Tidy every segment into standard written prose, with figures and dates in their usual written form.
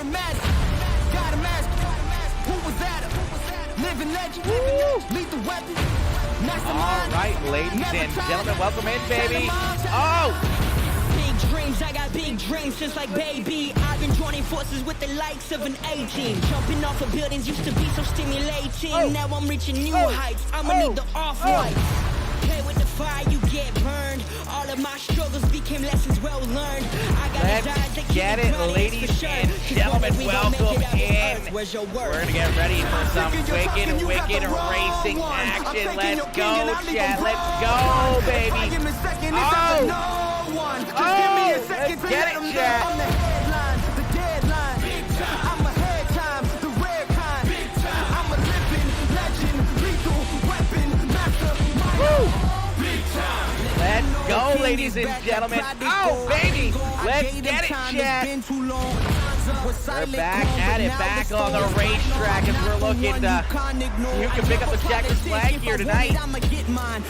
automatic. Got a mask. Who was that? Living legend. Lethal weapon. All right, ladies and gentlemen, welcome in, baby. Oh! Big dreams, I got big dreams just like baby. I've been joining forces with the likes of an A-team. Jumping off of buildings used to be so stimulating. Now I'm reaching new heights. I'ma need the off-whites. Play with the fire, you get burned. All of my struggles became lessons well learned. I got Let's get it, ladies and gentlemen. Welcome in. Where's your We're word? gonna get ready for some wicked racing action. Let's go, chat. Let's go, baby. Oh! Let's get it, chat. I'm the headline, the deadline. I'm ahead time, the rare kind. I'm a living legend, lethal weapon, mastermind. Let's go, ladies and gentlemen. Oh, baby. Let's get it, chat. We're back at it, back on the racetrack as we're looking to you can pick up the checkered flag here tonight.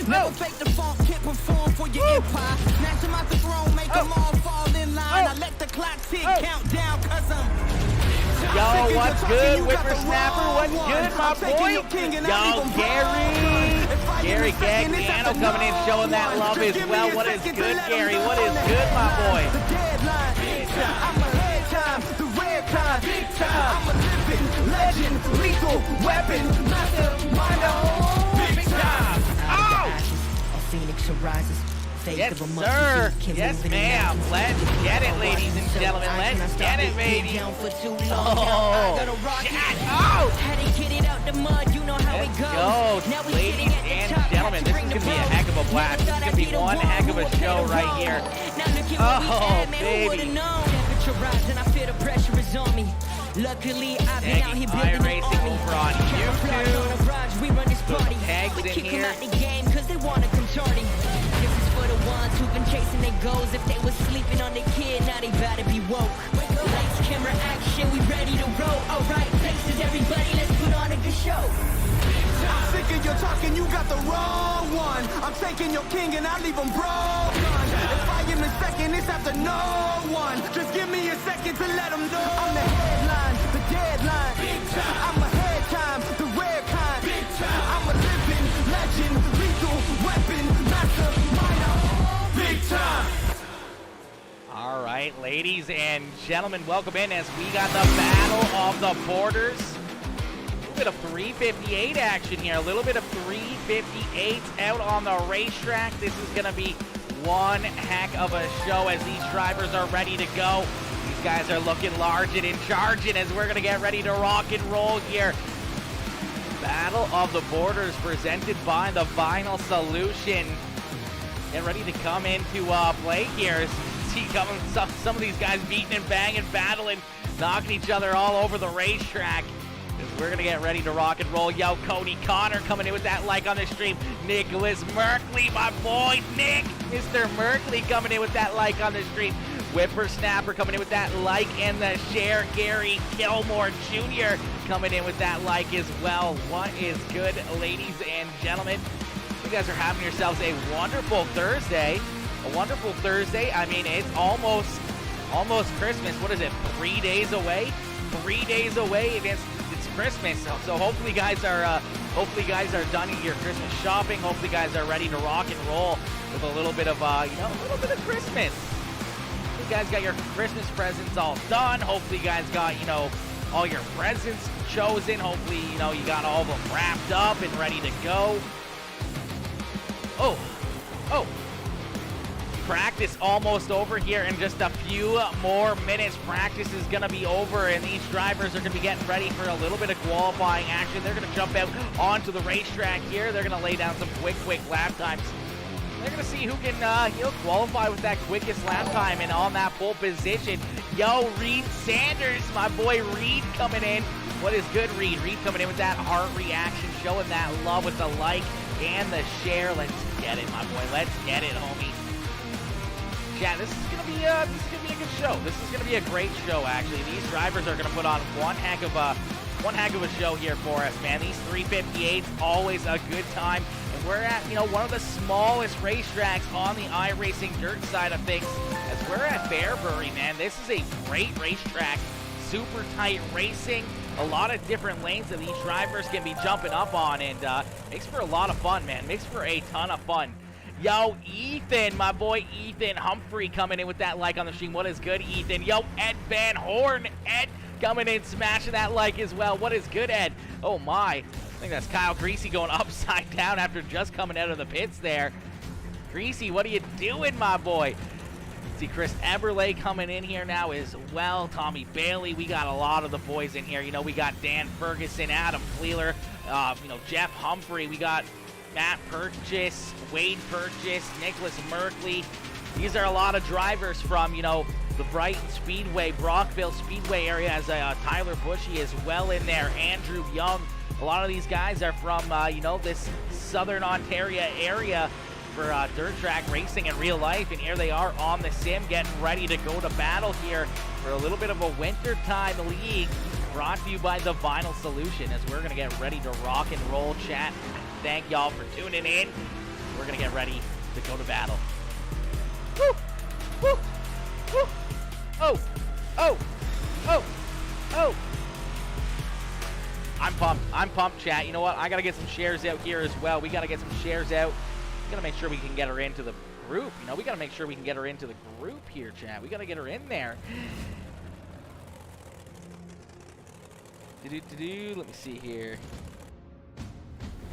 Never fake the funk, can't perform for your empire. Snatch them out the throne, make them all fall in line. I let the clock tick, count down, cause I'm Yo, what's good, Whippersnapper? What's good, my boy? Yo, Gary Gagliano coming in, showing that love as well. What is good, Gary? What is good, my boy? The deadline, I'm ahead time, the rare kind. I'm a living legend, lethal weapon, mastermind. Big time. Oh! A phoenix arises. Yes, sir. Yes, ma'am. Let's get it, ladies and gentlemen. Let's get it, baby. Oh, chat. Oh! Had to get it out the mud, you know how it goes. Let's go, ladies and gentlemen. This is going to be a heck of a blast. This is going to be one heck of a show right here. Oh, baby. Temperature rising, I feel the pressure is on me. Luckily, I've been out here building an iracing army. over on YouTube. We run this party. Tags We in kick 'em here. out the game cause they wanna come tardy. This is for the ones who've been chasing their goals. If they were sleeping on their kid, now they better be woke. Lights, camera, action, we ready to roll. Alright, places, everybody, let's put on a good show. I'm sick of your talking, you got the wrong one. I'm taking your king and I leave him broke. If I am in second, it's after no one. Just give me a second to let them know. I'm the headline, the deadline. I'm ahead time, the rare kind. I'm a living legend, lethal weapon, mastermind. Big time. All right, ladies and gentlemen, welcome in as we got the Battle of the Borders. A little bit of 358 action here, a little bit of 358 out on the racetrack. This is going to be one heck of a show as these drivers are ready to go. These guys are looking large and in charging as we're going to get ready to rock and roll here. Battle of the Borders presented by the Vinyl Solution. Get ready to come into play here. See some of these guys beating and banging, battling, knocking each other all over the racetrack. We're going to get ready to rock and roll. Yo, Cody Connor coming in with that like on the stream. Nicholas Merkley, my boy, Nick. Mr. Merkley coming in with that like on the stream. Whippersnapper coming in with that like and the share. Gary Gilmore Jr. coming in with that like as well. What is good, ladies and gentlemen? You guys are having yourselves a wonderful Thursday. A wonderful Thursday. I mean, it's almost Christmas. What is it? 3 days away? 3 days away against Christmas. So hopefully guys are done your Christmas shopping. Hopefully guys are ready to rock and roll with a little bit of a little bit of Christmas. You guys got your Christmas presents all done. Hopefully you guys got, all your presents chosen. Hopefully, you got all of them wrapped up and ready to go. Oh. Practice almost over here in just a few more minutes. Practice is going to be over, and these drivers are going to be getting ready for a little bit of qualifying action. They're going to jump out onto the racetrack here. They're going to lay down some quick lap times. They're going to see who can qualify with that quickest lap time and on that pole position. Yo, Reed Sanders, my boy Reed coming in. What is good, Reed? Reed coming in with that heart reaction, showing that love with the like and the share. Let's get it, my boy. Let's get it, homie. Yeah, this is gonna be a good show. This is gonna be a great show, actually. These drivers are gonna put on one heck of a show here for us, man. These 358s, always a good time. And we're at, one of the smallest racetracks on the iRacing dirt side of things, as we're at Fairbury, man. This is a great racetrack. super tight racing. A lot of different lanes that these drivers can be jumping up on, and makes for a lot of fun, man. Makes for a ton of fun. Yo, Ethan, my boy Ethan Humphrey coming in with that like on the stream. What is good, Ethan? Yo, Ed Van Horn. Ed coming in, smashing that like as well. What is good, Ed? Oh, my. I think that's Kyle Greasy going upside down after just coming out of the pits there. Greasy, what are you doing, my boy? See Chris Eberle coming in here now as well. Tommy Bailey. We got a lot of the boys in here. You know, we got Dan Ferguson, Adam Cleeler, you know, Jeff Humphrey. We got Matt Purchase, Wade Purchase, Nicholas Merkley. These are a lot of drivers from, you know, the Brighton Speedway, Brockville Speedway area, as Tyler Bushy as well in there. Andrew Young. A lot of these guys are from, you know, this Southern Ontario area for dirt track racing in real life, and here they are on the sim getting ready to go to battle here for a little bit of a wintertime league brought to you by the Vinyl Solution, as we're going to get ready to rock and roll. Chat, thank y'all for tuning in. We're going to get ready to go to battle. Woo! Woo! Woo! Oh! Oh! Oh! Oh! I'm pumped, chat. You know what? I got to get some shares out here as well. We got to get some shares out. We got to make sure we can get her into the group. You know, we got to make sure we can get her into the group here, chat. We got to get her in there. Let me see here.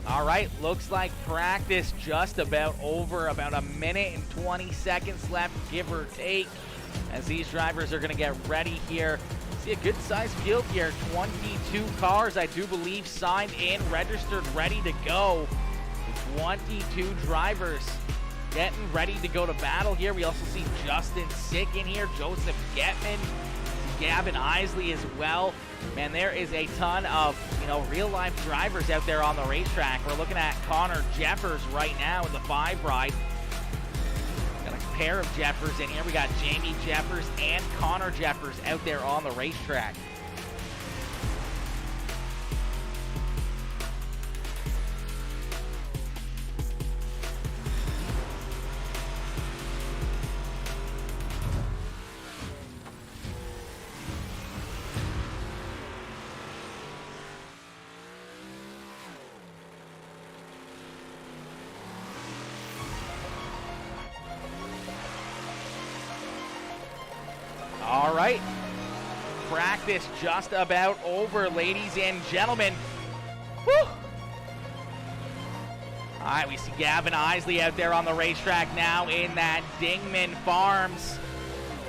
All right, looks like practice just about over. About a minute and 20 seconds left, give or take, as these drivers are going to get ready here. See a good-sized field here. 22 cars, I do believe, signed in, registered, ready to go. 22 drivers getting ready to go to battle here. We also see Justin Sick in here, Joseph Getman, Gavin Isley as well. Man, there is a ton of, you know, real-life drivers out there on the racetrack. We're looking at Connor Jeffers right now in the 5 ride. Got a pair of Jeffers in here. We got Jamie Jeffers and Connor Jeffers out there on the racetrack. All right, practice just about over, ladies and gentlemen. Woo! All right, we see Gavin Isley out there on the racetrack now in that Dingman Farms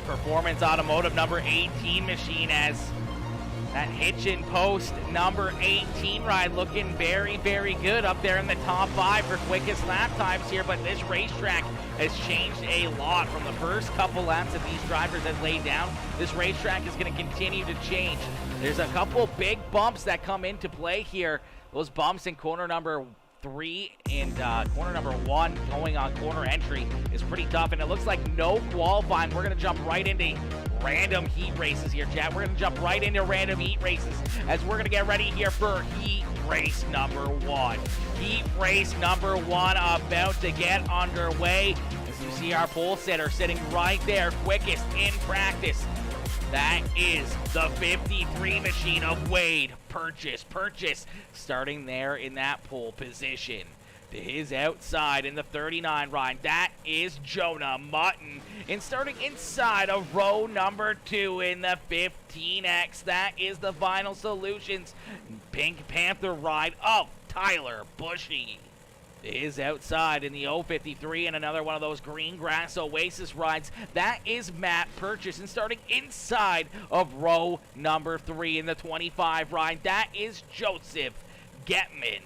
Performance Automotive number 18 machine, as that hitch and post number 18 ride looking very, very good up there in the top 5 for quickest lap times here. But this racetrack has changed a lot from the first couple laps that these drivers had laid down. This racetrack is going to continue to change. There's a couple big bumps that come into play here. Those bumps in corner number 3 and corner number 1 going on corner entry is pretty tough, and it looks like no qualifying. We're going to jump right into random heat races here, chat. We're going to jump right into random heat races as we're going to get ready here for heat race number 1. Heat race number 1 about to get underway. As you see our pole sitter sitting right there, quickest in practice. That is the 53 machine of Wade Purchase, starting there in that pole position. To his outside in the 39 ride, that is Jonah Mutton. And starting inside of row number 2 in the 15X, that is the Vinyl Solutions Pink Panther ride of Tyler Bushy. To his outside in the 053 and another one of those green grass Oasis rides, that is Matt Purchase. And starting inside of row number 3 in the 25 ride, that is Joseph Getman.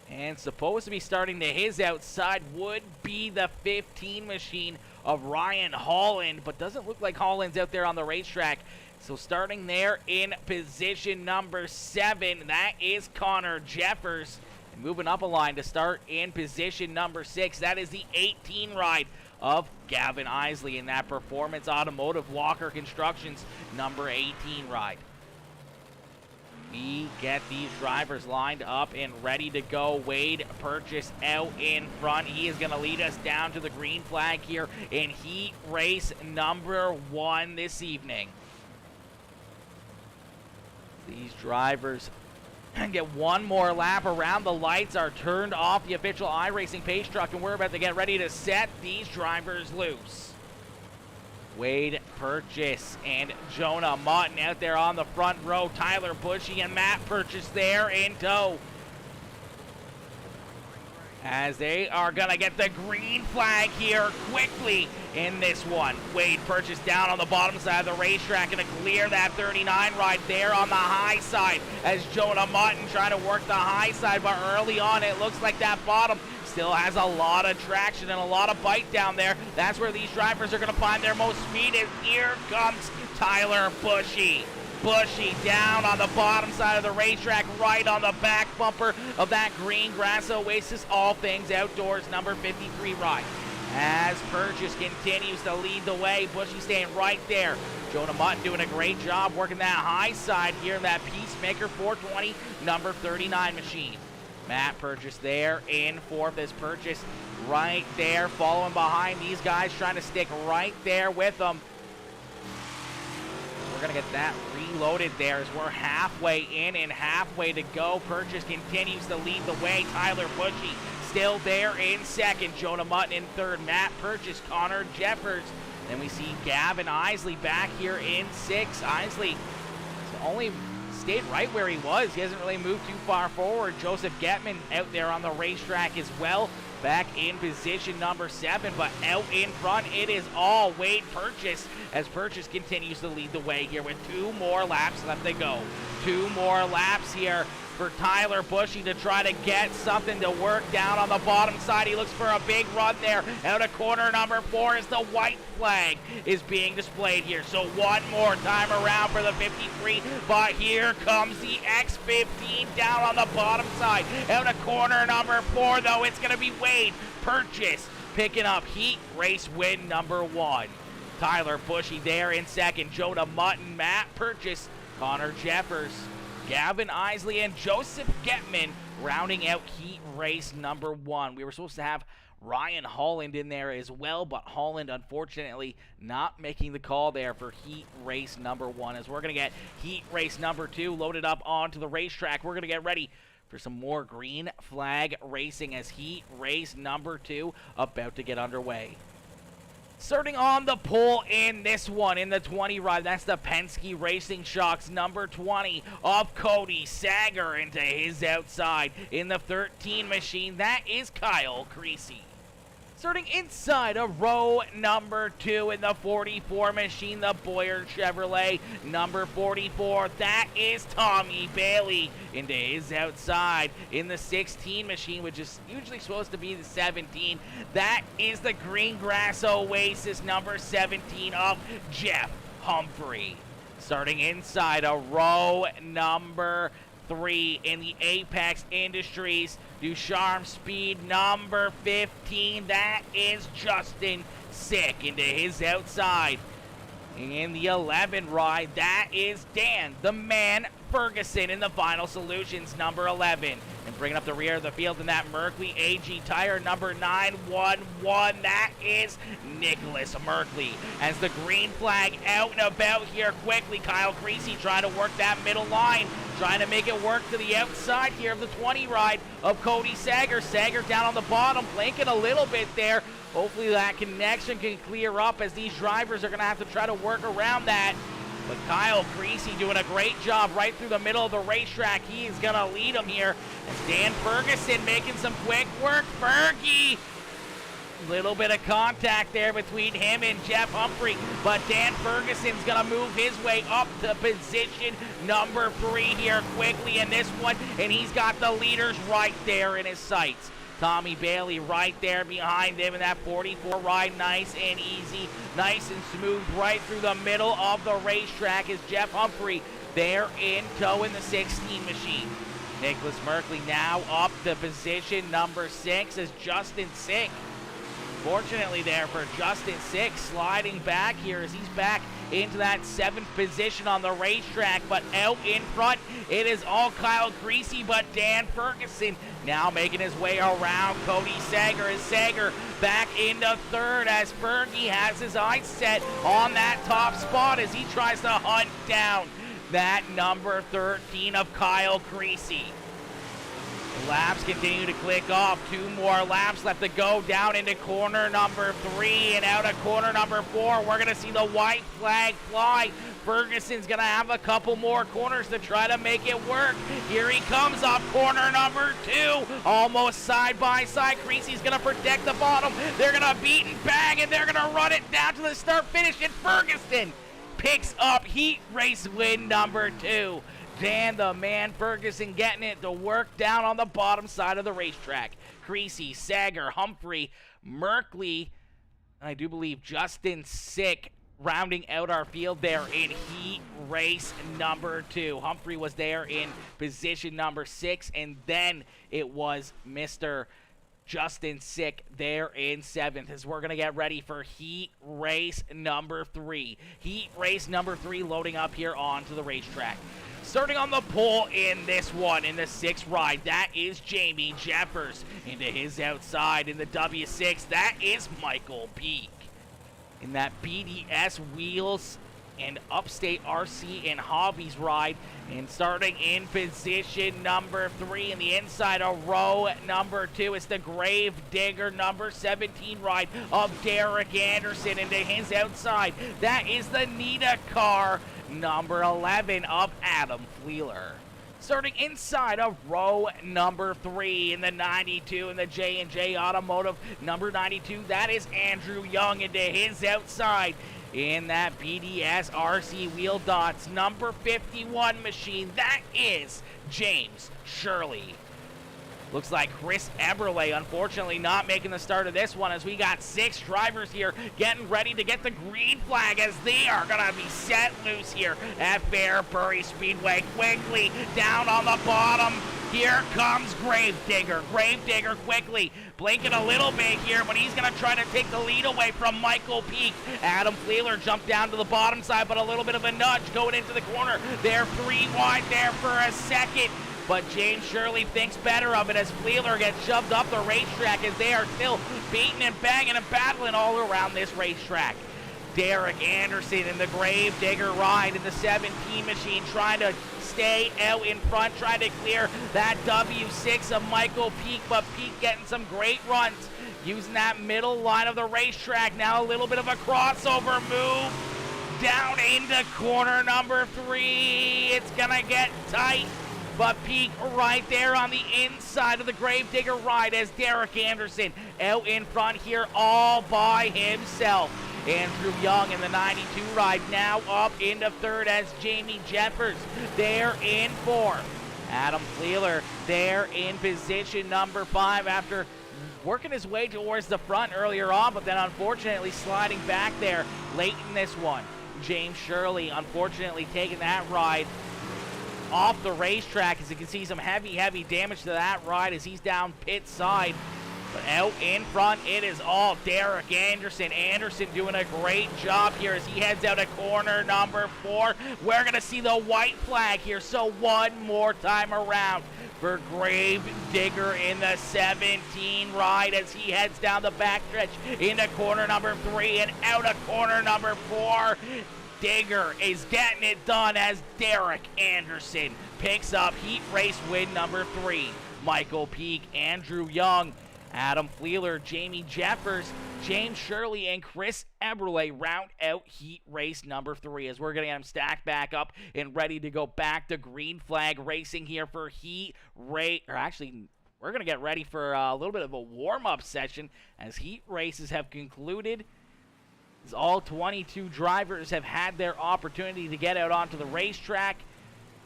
And supposed to be starting to his outside would be the 15 machine of Ryan Holland, but doesn't look like Holland's out there on the racetrack. So starting there in position number 7, that is Connor Jeffers. And moving up a line to start in position number 6, that is the 18 ride of Gavin Isley in that Performance Automotive Walker Constructions number 18 ride. We get these drivers lined up and ready to go. Wade Purchase out in front. He is going to lead us down to the green flag here in heat race number 1 this evening. These drivers get one more lap around. The lights are turned off the official iRacing pace truck, and we're about to get ready to set these drivers loose. Wade Purchase and Jonah Mutton out there on the front row. Tyler Bushy and Matt Purchase there in tow, as they are going to get the green flag here quickly in this one. Wade Purchase down on the bottom side of the racetrack, going to clear that 39 ride there on the high side, as Jonah Mutton trying to work the high side, but early on it looks like that bottom still has a lot of traction and a lot of bite down there. That's where these drivers are going to find their most speed, and here comes Tyler Bushy. Bushy down on the bottom side of the racetrack, right on the back bumper of that Green Grass Oasis All Things Outdoors number 53 ride. As Purchase continues to lead the way, Bushy staying right there. Jonah Mutton doing a great job working that high side here in that Peacemaker 420 number 39 machine. Matt Purchase there in fourth, as Purchase right there following behind these guys, trying to stick right there with them. We're going to get that reloaded there as we're halfway in and halfway to go. Purchase continues to lead the way. Tyler Bushy still there in second. Jonah Mutton in third. Matt Purchase, Connor Jeffers. Then we see Gavin Isley back here in sixth. Isley only stayed right where he was. He hasn't really moved too far forward. Joseph Getman out there on the racetrack as well, back in position number 7, but out in front it is all Wade Purchase, as Purchase continues to lead the way here with 2 more laps left to go. 2 more laps here for Tyler Bushy to try to get something to work down on the bottom side. He looks for a big run there out of corner number 4 as the white flag is being displayed here. So one more time around for the 53, but here comes the X15 down on the bottom side. Out of corner number 4 though, it's going to be Wade Purchase picking up heat race win number 1. Tyler Bushy there in second. Jonah Mutton, Matt Purchase, Connor Jeffers, Gavin Isley, and Joseph Getman rounding out heat race number 1. We were supposed to have Ryan Holland in there as well, but Holland unfortunately not making the call there for heat race number 1, as we're going to get heat race number 2 loaded up onto the racetrack. We're going to get ready for some more green flag racing as heat race number 2 about to get underway. Starting on the pole in this one, in the 20 ride, that's the Penske Racing Shocks number 20 of Cody Sager into his outside. In the 13 machine, that is Kyle Creasy. Starting inside of row number 2 in the 44 machine, the Boyer Chevrolet number 44, that is Tommy Bailey into his outside. In the 16 machine, which is usually supposed to be the 17, that is the Green Grass Oasis number 17 of Jeff Humphrey. Starting inside of row number 3 in the Apex Industries Ducharme Speed number 15, that is Justin Sick into his outside. In the 11 ride, that is Dan the Man Ferguson in the Final Solutions number 11. And bringing up the rear of the field in that Merkley AG Tire number 911, that is Nicholas Merkley. As the green flag out and about here quickly, Kyle Creasy trying to work that middle line, trying to make it work to the outside here of the 20 ride of Cody Sager. Sager down on the bottom, blinking a little bit there. Hopefully that connection can clear up, as these drivers are going to have to try to work around that. But Kyle Creasy doing a great job right through the middle of the racetrack. He is going to lead them here. As Dan Ferguson making some quick work. Fergie! Little bit of contact there between him and Jeff Humphrey, but Dan Ferguson's going to move his way up to position number 3 here quickly in this one, and he's got the leaders right there in his sights. Tommy Bailey right there behind him in that 44 ride, nice and easy, nice and smooth right through the middle of the racetrack is Jeff Humphrey there in tow in the 16 machine. Nicholas Merkley now up to position number 6 as Justin Sick. Fortunately there for Justin Sick, sliding back here as he's back into that 7th position on the racetrack, but out in front it is all Kyle Creasy, but Dan Ferguson now making his way around Cody Sager as Sager back into 3rd as Fergie has his eyes set on that top spot as he tries to hunt down that number 13 of Kyle Creasy. The laps continue to click off. 2 more laps left to go down into corner number 3 and out of corner number 4. We're going to see the white flag fly. Ferguson's going to have a couple more corners to try to make it work. Here he comes off corner number 2. Almost side by side. Creasy's going to protect the bottom. They're going to beat and bang, and they're going to run it down to the start finish. And Ferguson picks up heat race win number 2. Dan the Man Ferguson getting it to work down on the bottom side of the racetrack. Creasy, Sager, Humphrey, Merkley, I do believe Justin Sick rounding out our field there in heat race number 2. Humphrey was there in position number 6, and then it was Mr. Justin Sick there in 7th as we're going to get ready for heat race number 3. Heat race number 3 loading up here onto the racetrack. Starting on the pole in this one, in the 6th ride, that is Jamie Jeffers. Into his outside in the W6, that is Michael Peak. In that BDS Wheels and Upstate RC and Hobbies ride, and starting in position number 3 in the inside of row number 2, it's the Grave Digger number 17 ride of Derek Anderson. Into his outside, that is the Nita car number 11 of Adam Fleeler. Starting inside of row number 3 in the 92 in the J&J Automotive number 92, that is Andrew Young. Into his outside in that BDS RC Wheel Dots number 51 machine, that is James Shirley. Looks like Chris Eberle, unfortunately, not making the start of this one, as we got 6 drivers here getting ready to get the green flag as they are going to be set loose here at Fairbury Speedway. Quickly down on the bottom. Here comes Gravedigger. Gravedigger quickly blinking a little bit here, but he's going to try to take the lead away from Michael Peak. Adam Fleeler jumped down to the bottom side, but a little bit of a nudge going into the corner. They're 3 wide there for a second. But James Shirley thinks better of it as Fleeler gets shoved up the racetrack as they are still beating and banging and battling all around this racetrack. Derek Anderson in the Grave Digger ride in the 17 machine trying to stay out in front, trying to clear that W6 of Michael Peak, but Peak getting some great runs using that middle line of the racetrack. Now a little bit of a crossover move down into corner number 3. It's gonna get tight. But Peak right there on the inside of the Gravedigger ride as Derek Anderson out in front here all by himself. Andrew Young in the 92 ride now up into 3rd as Jamie Jeffers there in 4th. Adam Fleeler there in position number 5 after working his way towards the front earlier on, but then unfortunately sliding back there late in this one. James Shirley unfortunately taking that ride off the racetrack, as you can see some heavy damage to that ride as he's down pit side. But out in front, it is all Derek Anderson. Anderson doing a great job here as he heads out of corner number 4. We're going to see the white flag here, so one more time around for Grave Digger in the 17 ride as he heads down the backstretch into corner number 3 and out of corner number 4. Digger is getting it done as Derek Anderson picks up heat race win number 3. Michael Peak, Andrew Young, Adam Fleeler, Jamie Jeffers, James Shirley, and Chris Eberle round out heat race number 3 as we're going to get them stacked back up and ready to go back to green flag racing here for heat race. Or actually, we're going to get ready for a little bit of a warm-up session as heat races have concluded. As all 22 drivers have had their opportunity to get out onto the racetrack.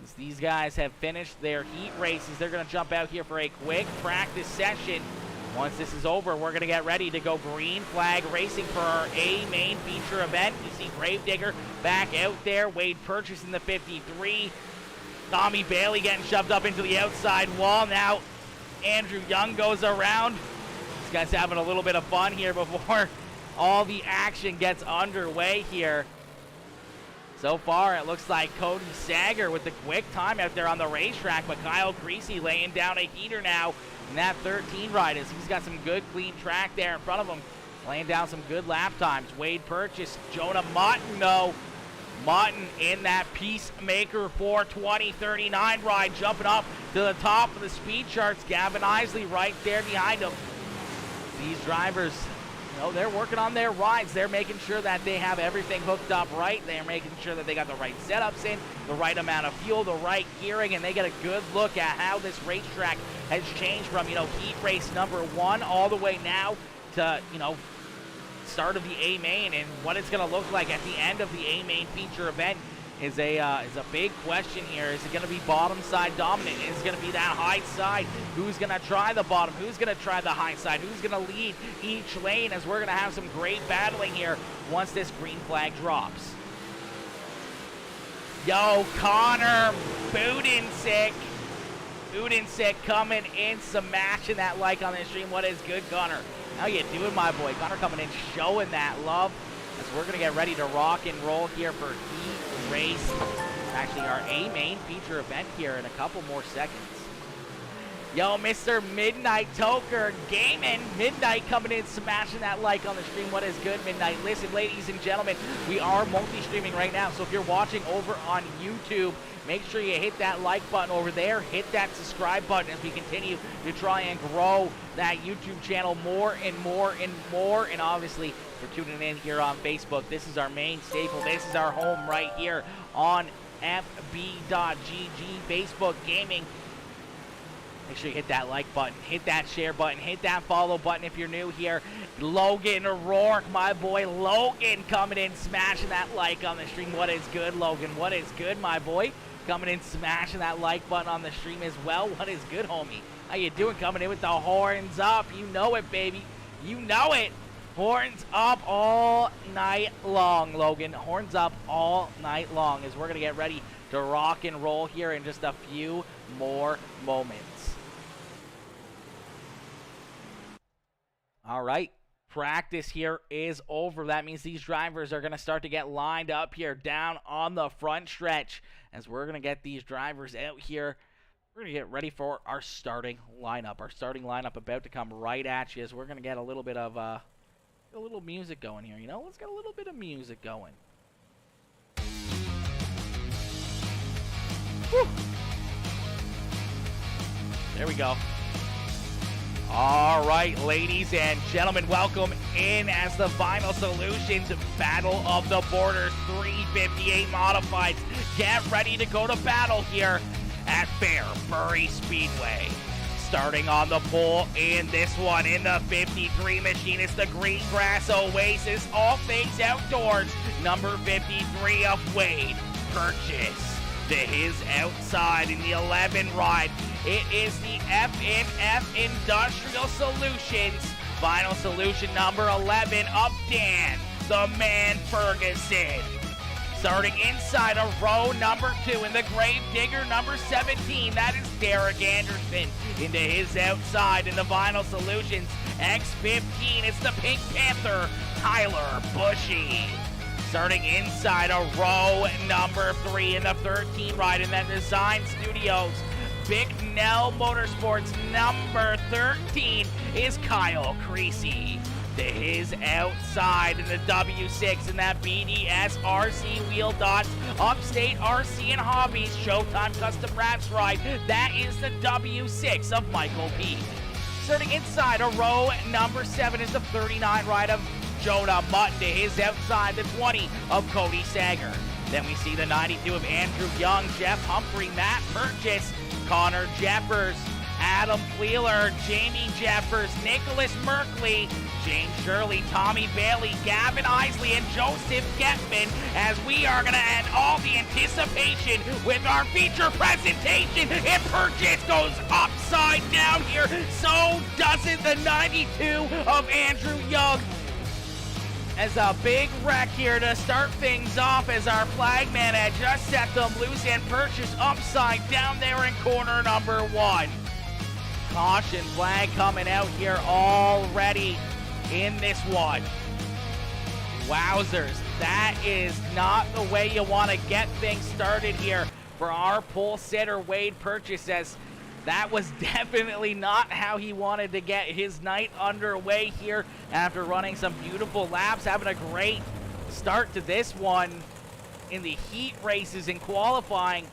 As these guys have finished their heat races, they're going to jump out here for a quick practice session. Once this is over, we're going to get ready to go green flag racing for our A main feature event. You see Gravedigger back out there. Wade Purchase in the 53. Tommy Bailey getting shoved up into the outside wall. Now Andrew Young goes around. These guys having a little bit of fun here before all the action gets underway here. So far, it looks like Cody Sager with the quick time out there on the racetrack, but Kyle Creasy laying down a heater now in that 13 ride as he's got some good, clean track there in front of him, laying down some good lap times. Wade Purchase, Jonah Martineau Mutton in that Peacemaker 420-39 ride, jumping up to the top of the speed charts. Gavin Isley right there behind him. These drivers, you know, they're working on their rides. They're making sure that they have everything hooked up right. They're making sure that they got the right setups in, the right amount of fuel, the right gearing, and they get a good look at how this racetrack has changed from, you know, heat race number 1 all the way now to, you know, start of the A main, and what it's going to look like at the end of the A main feature event is a big question here. Is it going to be bottom side dominant? Is it going to be that high side? Who's going to try the bottom? Who's going to try the high side? Who's going to lead each lane? As we're going to have some great battling here once this green flag drops. Yo, Connor Budensick coming in, smashing that like on the stream. What is good, Connor? How you doing, my boy? Connor coming in, showing that love as we're going to get ready to rock and roll here for Heat Race. Actually, our A main feature event here in a couple more seconds. Yo, Mr. Midnight Toker Gaming. Midnight coming in, smashing that like on the stream. What is good, Midnight? Listen, ladies and gentlemen, we are multi-streaming right now, so if you're watching over on YouTube, make sure you hit that like button over there. Hit that subscribe button as we continue to try and grow that YouTube channel more and more and more. And obviously, for tuning in here on Facebook, this is our main staple. This is our home right here on fb.gg, Facebook Gaming. Make sure you hit that like button, hit that share button, hit that follow button if you're new here. Logan Rourke, my boy Logan, coming in, smashing that like on the stream. What is good, Logan? What is good, my boy? Coming in, smashing that like button on the stream as well. What is good, homie? How you doing? Coming in with the horns up. You know it, baby. You know it. Horns up all night long, Logan. Horns up all night long as we're going to get ready to rock and roll here in just a few more moments. All right, practice here is over. That means these drivers are going to start to get lined up here down on the front stretch as we're going to get these drivers out here. We're going to get ready for our starting lineup. Our starting lineup about to come right at you as we're going to get a little bit of a little music going here. You know, let's get a little bit of music going. Whew. There we go. All right, ladies and gentlemen, welcome in as the Vinyl Solutions Battle of the Borders 358 Modifieds get ready to go to battle here at Fairbury Speedway. Starting on the pole in this one in the 53 machine, it's the Green Grass Oasis, all things outdoors, number 53 of Wade Purchase. To his outside in the 11 ride, it is the FNF Industrial Solutions Vinyl Solution number 11 of Dan the Man Ferguson. Starting inside of row number 2 in the Grave Digger number 17, that is Derek Anderson. Into his outside in the Vinyl Solutions X15, it's the Pink Panther Tyler Bushy. Starting inside of row number 3 in the 13 ride in that Design Studios Bicknell Motorsports number 13 is Kyle Creasy. To his outside in the W6 in that BDS RC Wheel Dots Upstate RC and Hobbies Showtime Custom Wraps ride, that is the W6 of Michael P. Starting inside of row number 7 is the 39 ride of Jonah Mutton. To his outside, the 20 of Cody Sager. Then we see the 92 of Andrew Young, Jeff Humphrey, Matt Purchase, Connor Jeffers, Adam Wheeler, Jamie Jeffers, Nicholas Merkley, James Shirley, Tommy Bailey, Gavin Isley, and Joseph Getman, as we are going to end all the anticipation with our feature presentation. And Purchase goes upside down here. So doesn't the 92 of Andrew Young. As a big wreck here to start things off as our flagman had just set them loose and Purchase upside down there in corner number 1. Caution flag coming out here already in this one. Wowzers, that is not the way you want to get things started here for our pole sitter Wade Purchase, as that was definitely not how he wanted to get his night underway here after running some beautiful laps, having a great start to this one. in the heat races in qualifying.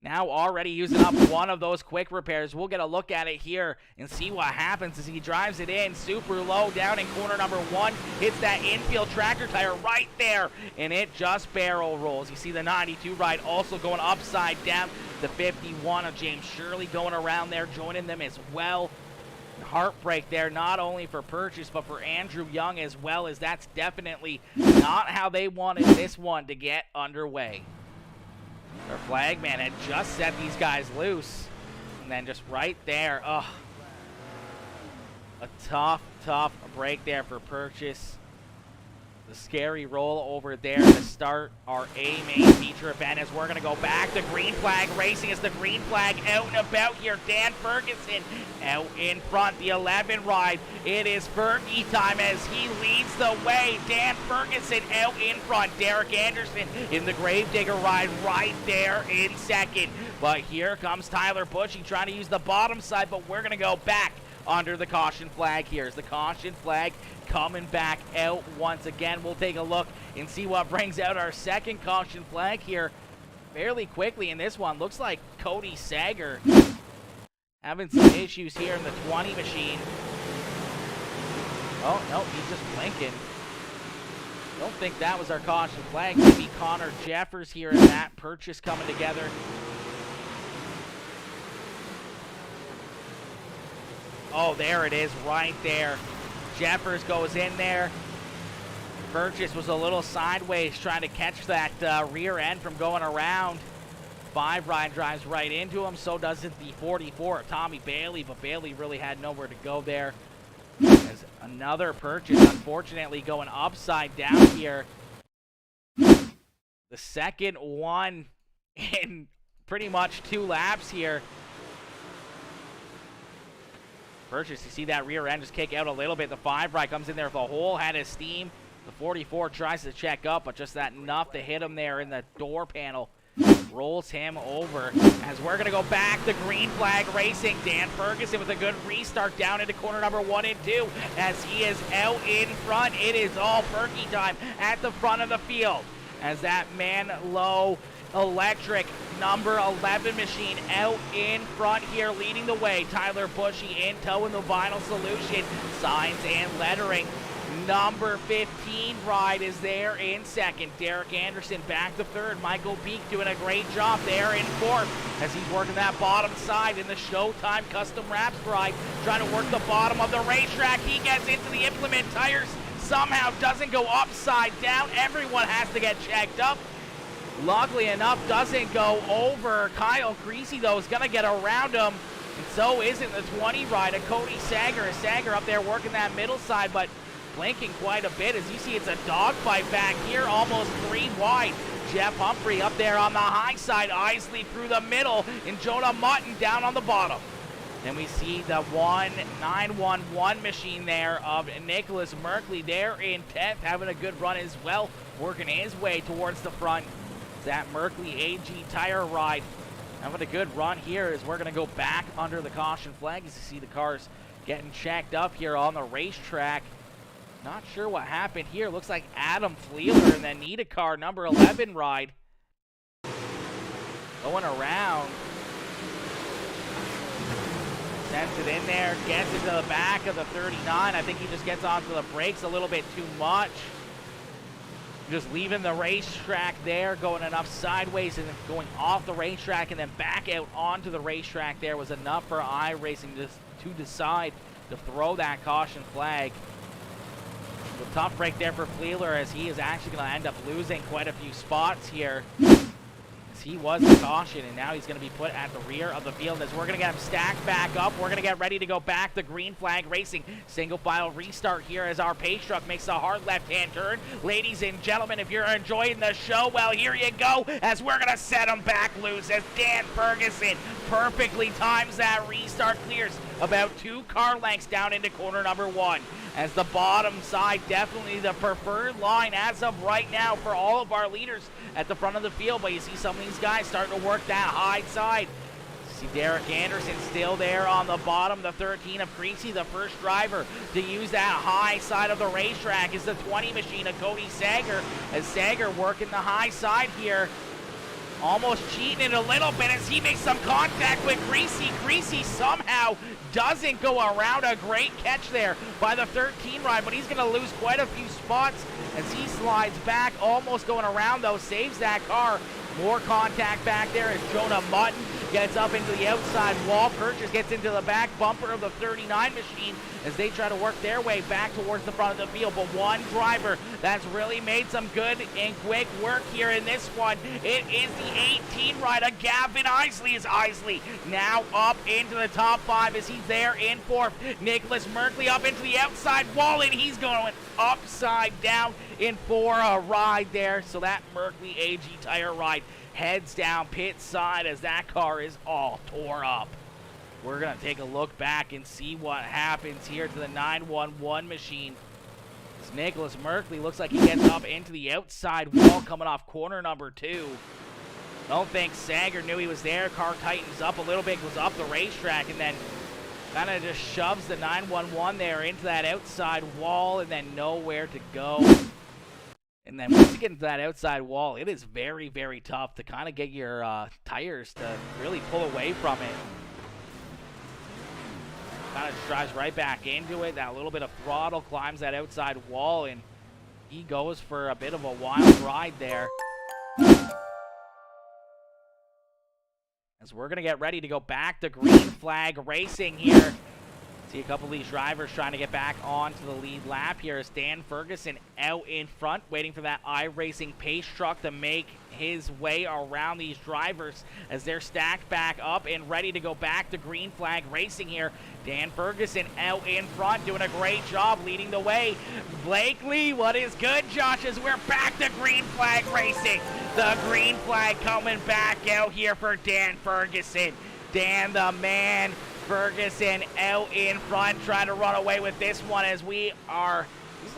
Now already using up one of those quick repairs. We'll get a look at it here and see what happens as he drives it in super low down in corner number 1. Hits that infield tractor tire right there, and it just barrel rolls. You see the 92 ride also going upside down. The 51 of James Shirley going around there, joining them as well. Heartbreak there, not only for Purchase, but for Andrew Young as well, as that's definitely not how they wanted this one to get underway. Their flagman had just set these guys loose, and then just right there, a tough break there for Purchase. The scary roll over there to start our A-main feature event as we're going to go back. The green flag racing is the green flag out and about here. Dan Ferguson out in front, the 11 ride. It is Fergie time as he leads the way. Dan Ferguson out in front. Derek Anderson in the Gravedigger ride right there in second. But here comes Tyler Bushy trying to use the bottom side, but we're going to go back under the caution flag here. Is the caution flag coming back out once again? We'll take a look and see what brings out our second caution flag here fairly quickly in this one. Looks like Cody Sager having some issues here in the 20 machine. Oh, no, he's just blinking. Don't think that was our caution flag. Maybe Connor Jeffers here and that Purchase coming together. Oh, there it is right there. Jeffers goes in there. Purchase was a little sideways trying to catch that rear end from going around. 5 ride drives right into him. So does it the 44 of Tommy Bailey, but Bailey really had nowhere to go there. As another Purchase, unfortunately, going upside down here. The second one in pretty much 2 laps here. Purchase, you see that rear end just kick out a little bit. The 5 ride comes in there with a whole head of steam. The 44 tries to check up, but just that enough to hit him there in the door panel. Rolls him over as we're going to go back. The green flag racing. Dan Ferguson with a good restart down into corner number 1 and 2 as he is out in front. It is all Fergie time at the front of the field as that man low electric number 11 machine out in front here leading the way. Tyler Bushy in tow in the vinyl solution. Signs and lettering. Number 15 ride is there in second. Derek Anderson back to third. Michael Peak doing a great job there in fourth as he's working that bottom side in the Showtime Custom Wraps ride. Trying to work the bottom of the racetrack. He gets into the implement tires. Somehow doesn't go upside down. Everyone has to get checked up. Luckily enough, doesn't go over. Kyle Creasy, though, is going to get around him. And so isn't the 20 ride of Cody Sager. Sager up there working that middle side, but blinking quite a bit. As you see, it's a dogfight back here, almost 3 wide. Jeff Humphrey up there on the high side. Isley through the middle, and Jonah Mutton down on the bottom. Then we see the 1911 machine there of Nicholas Merkley there in 10th, having a good run as well, working his way towards the front. That Merkley AG Tire ride having a good run here as we're going to go back under the caution flag as you see the cars getting checked up here on the racetrack. Not sure what happened here. Looks like Adam Fleeler and then Nita car number 11 ride going around. Sends it in there, gets into the back of the 39. I think he just gets onto the brakes a little bit too much. Just leaving the racetrack there, going enough sideways and then going off the racetrack and then back out onto the racetrack there was enough for iRacing to decide to throw that caution flag. A tough break there for Fleeler as he is actually going to end up losing quite a few spots here. He was the caution, and now he's going to be put at the rear of the field as we're going to get him stacked back up. We're going to get ready to go back. The green flag racing. Single file restart here as our pace truck makes a hard left-hand turn. Ladies and gentlemen, if you're enjoying the show, well, here you go as we're going to set him back loose as Dan Ferguson perfectly times that restart, clears about 2 car lengths down into corner number 1. As the bottom side, definitely the preferred line as of right now for all of our leaders at the front of the field. But you see some of these guys starting to work that high side. See Derek Anderson still there on the bottom, the 13 of Creasy, the first driver to use that high side of the racetrack is the 20 machine of Cody Sager, as Sager working the high side here. Almost cheating it a little bit as he makes some contact with Creasy. Creasy somehow doesn't go around. A great catch there by the 13 ride, but he's going to lose quite a few spots as he slides back, almost going around though, saves that car. More contact back there as Jonah Mutton gets up into the outside wall. Purchase gets into the back bumper of the 39 machine as they try to work their way back towards the front of the field. But one driver that's really made some good and quick work here in this one. It is the 18 rider, Gavin Isley. Is Isley now up into the top 5 as he's there in 4th. Nicholas Merkley up into the outside wall, and he's going upside down in for a ride there. So that Merkley AG Tire ride heads down pit side as that car is all tore up. We're going to take a look back and see what happens here to the 911 machine. As Nicholas Merkley looks like he gets up into the outside wall coming off corner number 2. Don't think Sager knew he was there. Car tightens up a little bit, goes up the racetrack, and then kind of just shoves the 911 there into that outside wall and then nowhere to go. And then once you get into that outside wall, it is very, very tough to kind of get your tires to really pull away from it. Kind of just drives right back into it. That little bit of throttle climbs that outside wall, and he goes for a bit of a wild ride there. As we're going to get ready to go back to green flag racing here. See a couple of these drivers trying to get back onto the lead lap here as Dan Ferguson out in front, waiting for that iRacing pace truck to make his way around these drivers as they're stacked back up and ready to go back to green flag racing here. Dan Ferguson out in front, doing a great job leading the way. Blakely, what is good, Josh, as we're back to green flag racing. The green flag coming back out here for Dan Ferguson. Dan the man. Ferguson out in front, trying to run away with this one as we've got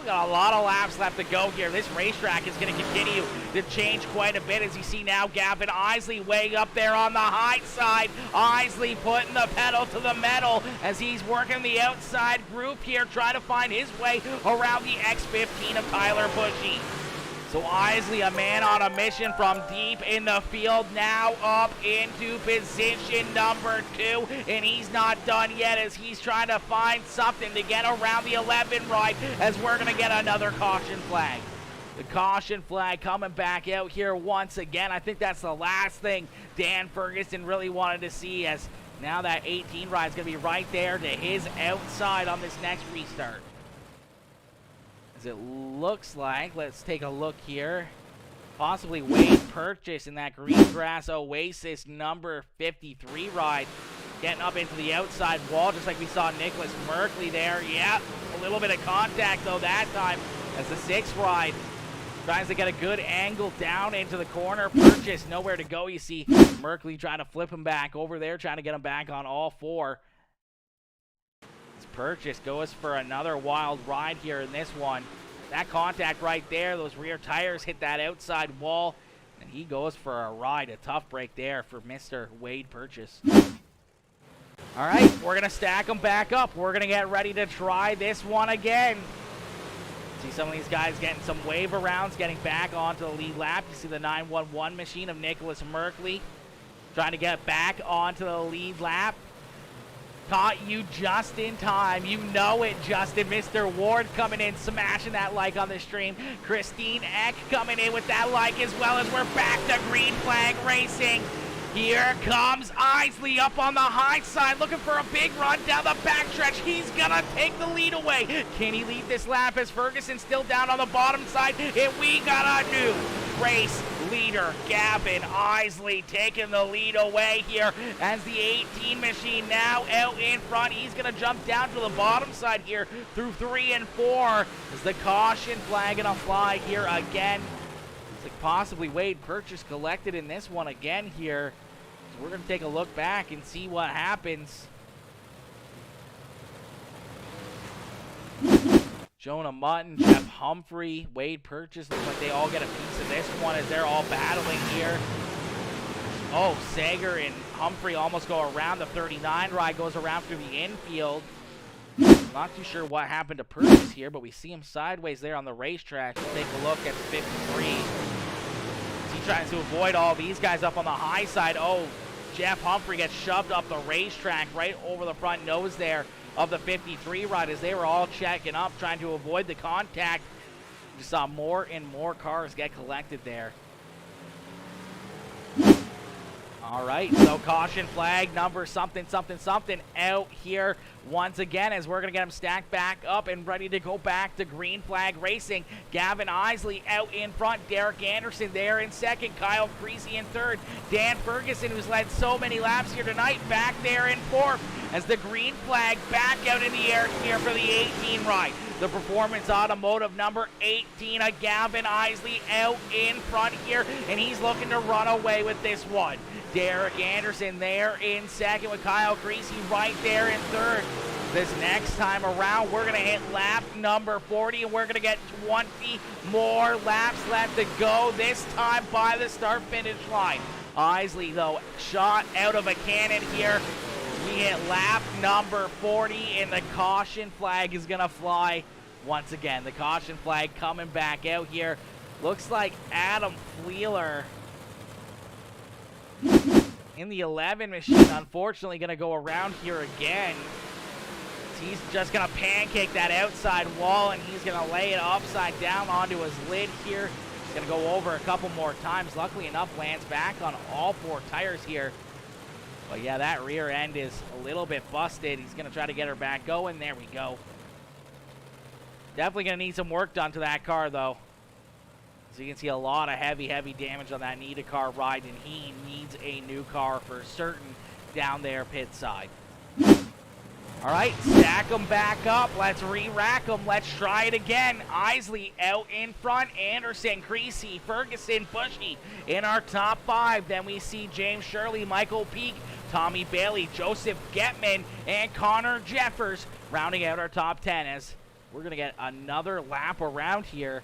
a lot of laps left to go here. This racetrack is going to continue to change quite a bit as you see now Gavin Isley way up there on the high side. Isley putting the pedal to the metal as he's working the outside group here, trying to find his way around the X15 of Tyler Bushy. So Isley, a man on a mission from deep in the field, now up into position number 2, and he's not done yet as he's trying to find something to get around the 11 ride as we're going to get another caution flag. The caution flag coming back out here once again. I think that's the last thing Dan Ferguson really wanted to see, as now that 18 ride is going to be right there to his outside on this next restart. It looks like, let's take a look here, possibly Wade Purchase in that Green Grass Oasis number 53 ride, getting up into the outside wall just like we saw Nicholas Merkley there. Yeah, a little bit of contact though that time as the 6th ride tries to get a good angle down into the corner. Purchase nowhere to go. You see Merkley trying to flip him back over there, trying to get him back on all 4. Purchase goes for another wild ride here in this one. That contact right there, those rear tires hit that outside wall, and he goes for a ride. A tough break there for Mr. Wade Purchase. All right, we're going to stack them back up. We're going to get ready to try this one again. See some of these guys getting some wave arounds, getting back onto the lead lap. You see the 911 machine of Nicholas Merkley trying to get back onto the lead lap. Caught you just in time. You know it, Justin. Mr. Ward coming in, smashing that like on the stream. Christine Eck coming in with that like as well as we're back to green flag racing. Here comes Isley up on the high side, looking for a big run down the backstretch. He's gonna take the lead away. Can he lead this lap as Ferguson still down on the bottom side? And we got a new race leader, Gavin Isley, taking the lead away here as the 18 machine now out in front. He's gonna jump down to the bottom side here through 3 and 4 as the caution flag gonna fly here again. It's like possibly Wade Purchase collected in this one again here. So we're gonna take a look back and see what happens. Jonah Mutton, Jeff Humphrey, Wade Purchase, looks like they all get a piece of this one as they're all battling here. Oh, Sager and Humphrey almost go around. The 39 ride goes around through the infield. Not too sure what happened to Purchase here, but we see him sideways there on the racetrack. Let's take a look at 53. He tries to avoid all these guys up on the high side. Oh, Jeff Humphrey gets shoved up the racetrack right over the front nose there of the 53 ride as they were all checking up, trying to avoid the contact. We saw more and more cars get collected there. All right, so caution flag number something, something, something out here once again as we're going to get him stacked back up and ready to go back to green flag racing. Gavin Isley out in front. Derek Anderson there in second. Kyle Creasy in third. Dan Ferguson, who's led so many laps here tonight, back there in fourth as the green flag back out in the air here for the 18 ride. The Performance Automotive number 18, a Gavin Isley out in front here, and he's looking to run away with this one. Derek Anderson there in second with Kyle Creasy right there in third. This next time around, we're going to hit lap number 40, and we're going to get 20 more laps left to go, this time by the start-finish line. Isley, though, shot out of a cannon here. We hit lap number 40, and the caution flag is going to fly once again. The caution flag coming back out here. Looks like Adam Fleeler in the 11 machine, unfortunately, going to go around here again. He's just going to pancake that outside wall, and he's going to lay it upside down onto his lid here. He's going to go over a couple more times. Luckily enough, lands back on all four tires here. But yeah, that rear end is a little bit busted. He's going to try to get her back going. There we go. Definitely going to need some work done to that car, though. So you can see a lot of heavy, heavy damage on that need-a-car ride, and he needs a new car for certain down there pit side. All right, stack them back up. Let's re-rack them. Let's try it again. Isley out in front. Anderson, Creasy, Ferguson, Bushy in our top five. Then we see James Shirley, Michael Peak, Tommy Bailey, Joseph Getman, and Connor Jeffers rounding out our top 10 as we're going to get another lap around here.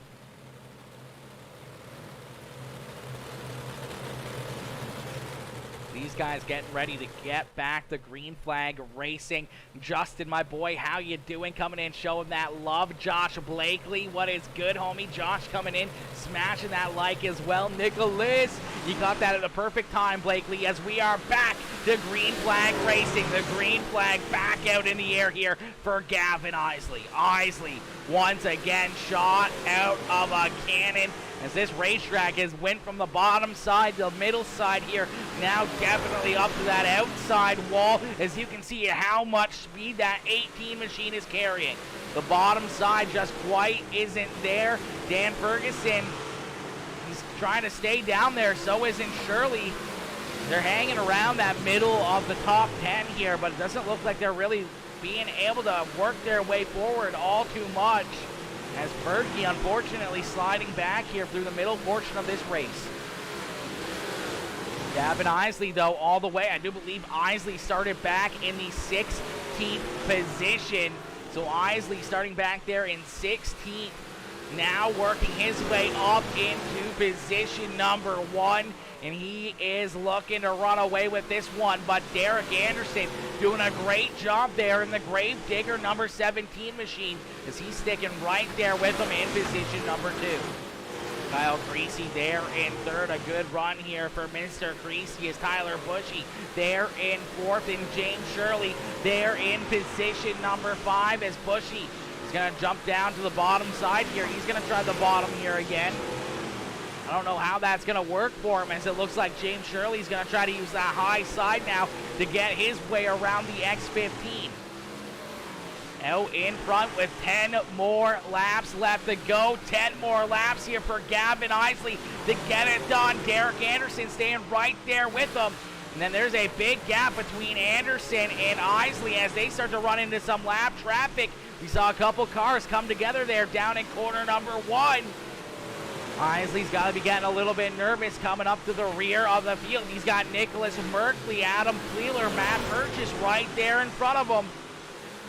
These guys getting ready to get back the green flag racing. Justin, my boy, how you doing? Coming in, showing that love. Josh Blakely, what is good, homie? Josh coming in, smashing that like as well. Nicholas, you got that at the perfect time, Blakely, as we are back to green flag racing. The green flag back out in the air here for Gavin Isley. Isley, once again, shot out of a cannon. As this racetrack has went from the bottom side to the middle side here, now definitely up to that outside wall, as you can see how much speed that 18 machine is carrying. The bottom side just quite isn't there. Dan Ferguson, he's trying to stay down there, so isn't Shirley. They're hanging around that middle of the top 10 here, but it doesn't look like they're really being able to work their way forward all too much. As Berkey, unfortunately, sliding back here through the middle portion of this race. Gavin Isley, though, all the way. I do believe Isley started back in the 16th position. So Isley starting back there in 16th. Now working his way up into position number 1. And he is looking to run away with this one. But Derek Anderson doing a great job there in the Grave Digger number 17 machine, as he's sticking right there with him in position number 2. Kyle Creasy there in third. A good run here for Mr. Creasy as Tyler Bushy there in fourth. And James Shirley there in position number 5 as Bushy is going to jump down to the bottom side here. He's going to try the bottom here again. I don't know how that's going to work for him, as it looks like James Shirley's going to try to use that high side now to get his way around the X15. Out in front with 10 more laps left to go. 10 more laps here for Gavin Isley to get it done. Derek Anderson staying right there with him. And then there's a big gap between Anderson and Isley as they start to run into some lap traffic. We saw a couple cars come together there down in corner number 1. Isley's got to be getting a little bit nervous coming up to the rear of the field. He's got Nicholas Merkley, Adam Fleeler, Matt Purchase right there in front of him.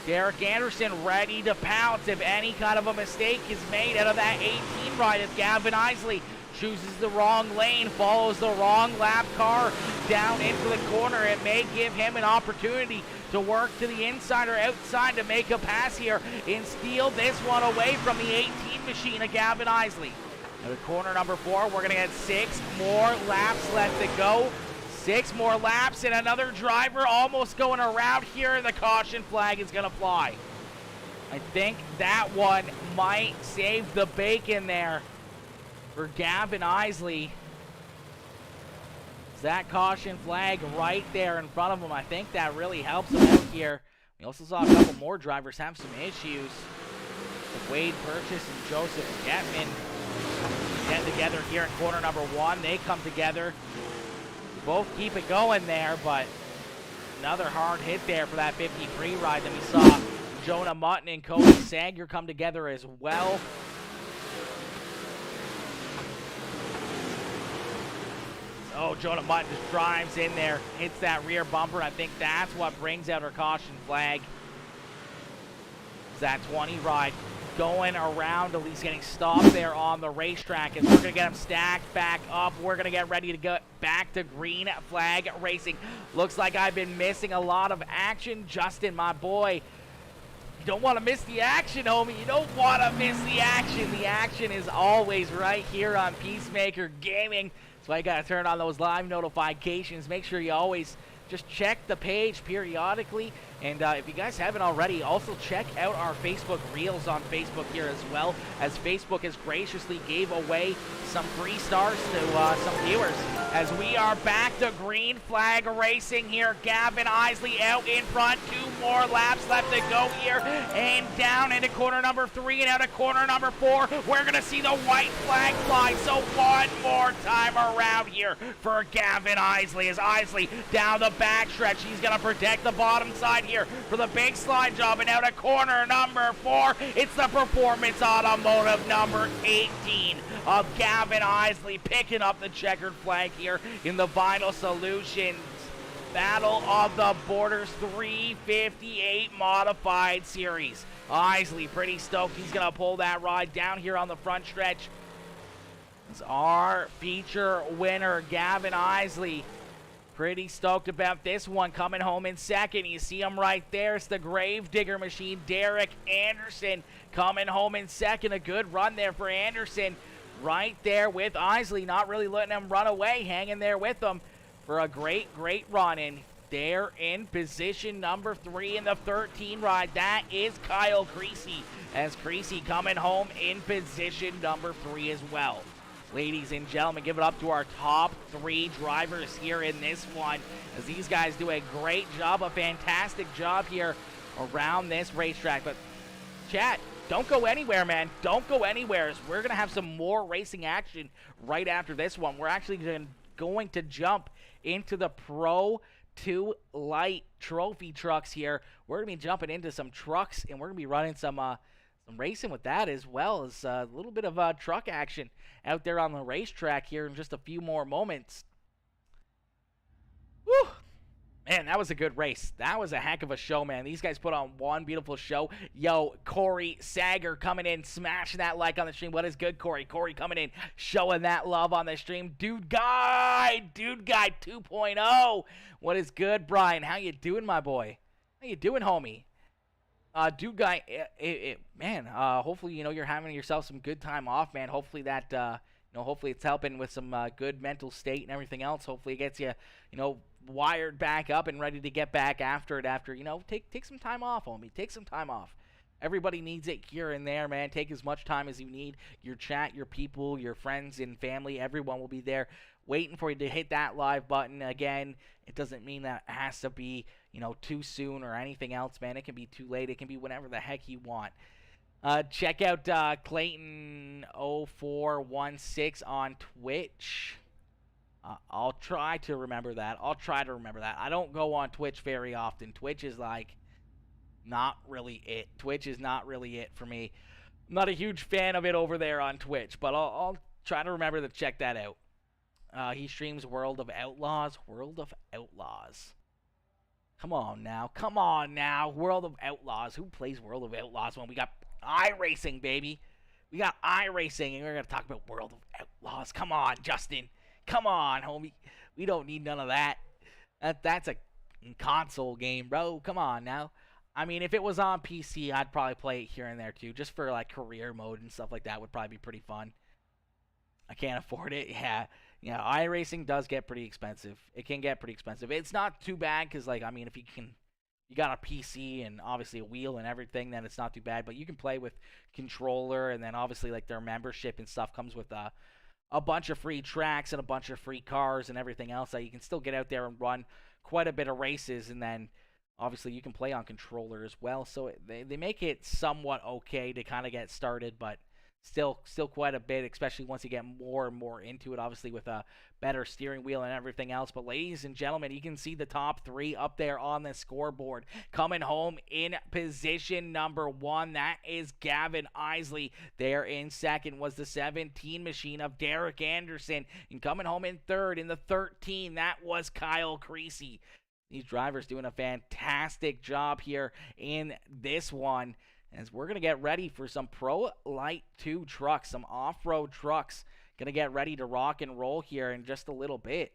Derek Anderson ready to pounce if any kind of a mistake is made out of that 18 ride. If Gavin Isley chooses the wrong lane, follows the wrong lap car down into the corner. It may give him an opportunity to work to the inside or outside to make a pass here and steal this one away from the 18 machine of Gavin Isley. Now, corner number 4, we're going to get 6 more laps left to go. 6 more laps, and another driver almost going around here, and the caution flag is going to fly. I think that one might save the bacon there for Gavin Isley. That caution flag right there in front of him, I think that really helps him out here. We also saw a couple more drivers have some issues. Wade Purchase and Joseph Getman get together here in corner number 1. They come together. Both keep it going there, but another hard hit there for that 53 ride. Then we saw Jonah Mutton and Cody Sager come together as well. Oh, Jonah Mutton just drives in there, hits that rear bumper. I think that's what brings out her caution flag. That 20 ride going around, at least getting stopped there on the racetrack, as we're going to get him stacked back up. We're going to get ready to go back to green flag racing. Looks like I've been missing a lot of action. Justin, my boy, you don't want to miss the action, homie. You don't want to miss the action. The action is always right here on Peacemaker Gaming. So I got to turn on those live notifications. Make sure you always just check the page periodically. And if you guys haven't already, also check out our Facebook Reels on Facebook here as well, as Facebook has graciously gave away some free stars to some viewers. As we are back to green flag racing here, Gavin Isley out in front, 2 more laps left to go here, and down into corner number 3 and out of corner number 4, we're going to see the white flag fly. So one more time around here for Gavin Isley, as Isley down the backstretch. He's going to protect the bottom side here for the big slide job, and out of corner number 4, it's the Performance Automotive number 18 of Gavin Isley picking up the checkered flag here in the Vinyl Solutions Battle of the Borders 358 Modified Series. Isley pretty stoked. He's going to pull that ride down here on the front stretch. It's our feature winner, Gavin Isley. Pretty stoked about this one, coming home in second. You see him right there. It's the Gravedigger machine, Derek Anderson, coming home in second. A good run there for Anderson. Right there with Isley, not really letting him run away, hanging there with him for a great run. And they're in position number 3 in the 13 ride. That is Kyle Creasy, as Creasy coming home in position number 3 as well. Ladies and gentlemen, give it up to our top 3 drivers here in this one, as these guys do a great job, a fantastic job here around this racetrack. But chat, don't go anywhere, man. Don't go anywhere. We're going to have some more racing action right after this one. We're actually going to jump into the Pro 2 Lite trophy trucks here. We're going to be jumping into some trucks, and we're going to be running some racing with that, as well as a little bit of truck action out there on the racetrack here in just a few more moments. Woo! Man, that was a good race. That was a heck of a show, man. These guys put on one beautiful show. Yo, Corey Sager coming in, smashing that like on the stream. What is good, Corey? Corey coming in, showing that love on the stream. Dude Guy 2.0. What is good, Brian? How you doing, my boy? How you doing, homie? Dude Guy, man, hopefully, you're having yourself some good time off, man. Hopefully that, hopefully it's helping with some good mental state and everything else. Hopefully it gets you, wired back up and ready to get back after it after, take some time off, homie. Take some time off. Everybody needs it here and there, man. Take as much time as you need. Your chat, your people, your friends and family, everyone will be there waiting for you to hit that live button. Again, it doesn't mean that it has to be, too soon or anything else, man. It can be too late. It can be whenever the heck you want. Check out Clayton0416 on Twitch. I'll try to remember that. I don't go on Twitch very often. Twitch is not really it. Twitch is not really it for me. I'm not a huge fan of it over there on Twitch, but I'll try to remember to check that out. He streams World of Outlaws. Come on now. World of Outlaws. Who plays World of Outlaws when we got iRacing, baby? We got iRacing, and we're going to talk about World of Outlaws. Come on, Justin. Come on, homie. We don't need none of that. That's a console game, bro. Come on now. I mean, if it was on PC, I'd probably play it here and there too, just for like career mode and stuff like that. Would probably be pretty fun. I can't afford it. Yeah, iRacing does get pretty expensive. It can get pretty expensive. It's not too bad because, like, I mean, if you got a PC and obviously a wheel and everything, then it's not too bad. But you can play with controller, and then obviously like their membership and stuff comes with a bunch of free tracks and a bunch of free cars and everything else that you can still get out there and run quite a bit of races, and then obviously you can play on controller as well. So they make it somewhat okay to kind of get started, but still quite a bit, especially once you get more and more into it, obviously with a better steering wheel and everything else. But ladies and gentlemen, you can see the top three up there on the scoreboard. Coming home in position number 1, that is Gavin Isley. There in second was the 17 machine of Derek Anderson. And coming home in third in the 13, that was Kyle Creasy. These drivers doing a fantastic job here in this one, as we're going to get ready for some Pro Lite 2 trucks, some off-road trucks. Going to get ready to rock and roll here in just a little bit.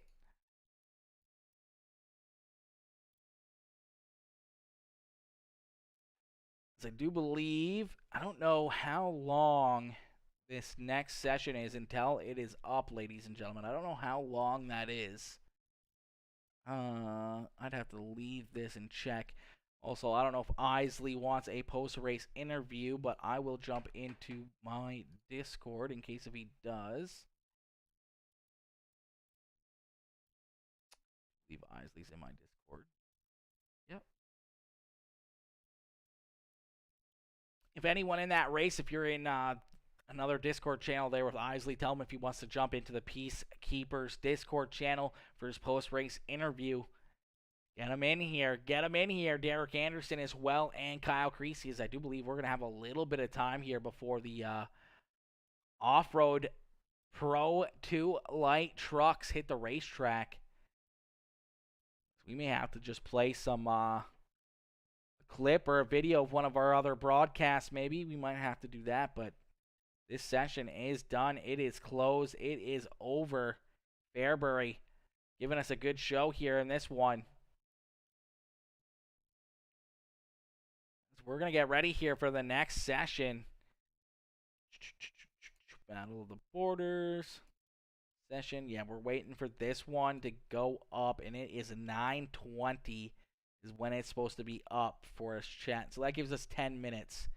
As I do believe, I don't know how long this next session is until it is up, ladies and gentlemen. I don't know how long that is. I'd have to leave this and check. Also, I don't know if Isley wants a post-race interview, but I will jump into my Discord in case if he does. I believe Isley's in my Discord. Yep. If anyone in that race, if you're in another Discord channel there with Isley, tell him if he wants to jump into the Peacekeepers Discord channel for his post-race interview. Get him in here. Get him in here. Derek Anderson as well, and Kyle Creasy, as I do believe we're going to have a little bit of time here before the off-road Pro 2 Lite trucks hit the racetrack. We may have to just play some clip or a video of one of our other broadcasts maybe. We might have to do that, but this session is done. It is closed. It is over. Fairbury giving us a good show here in this one. We're going to get ready here for the next session. Battle of the Borders session. Yeah, we're waiting for this one to go up, and it is 9:20 is when it's supposed to be up for us, chat. So that gives us 10 minutes.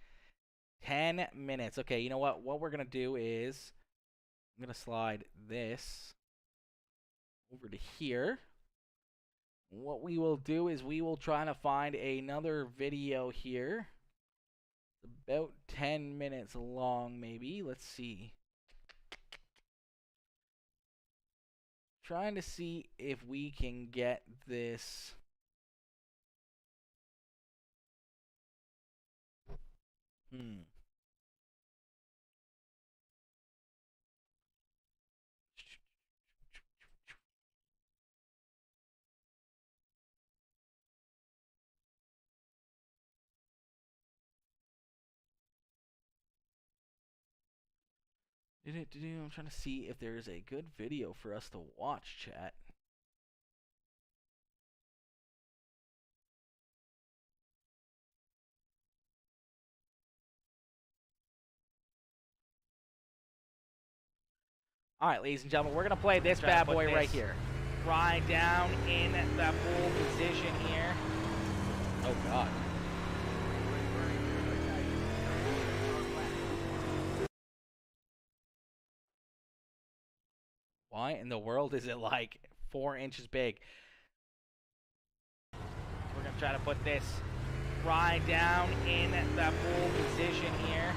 10 minutes. Okay, you know what? What we're going to do is I'm going to slide this over to here. What we will do is we will try to find another video here. About 10 minutes long, maybe. Let's see. Trying to see if we can get this. I'm trying to see if there's a good video for us to watch, chat. All right, ladies and gentlemen, we're going to play this bad boy right here. Right down in that pole position here. Oh, God. Why in the world is it like 4 inches big? We're going to try to put this right down in that pole position here.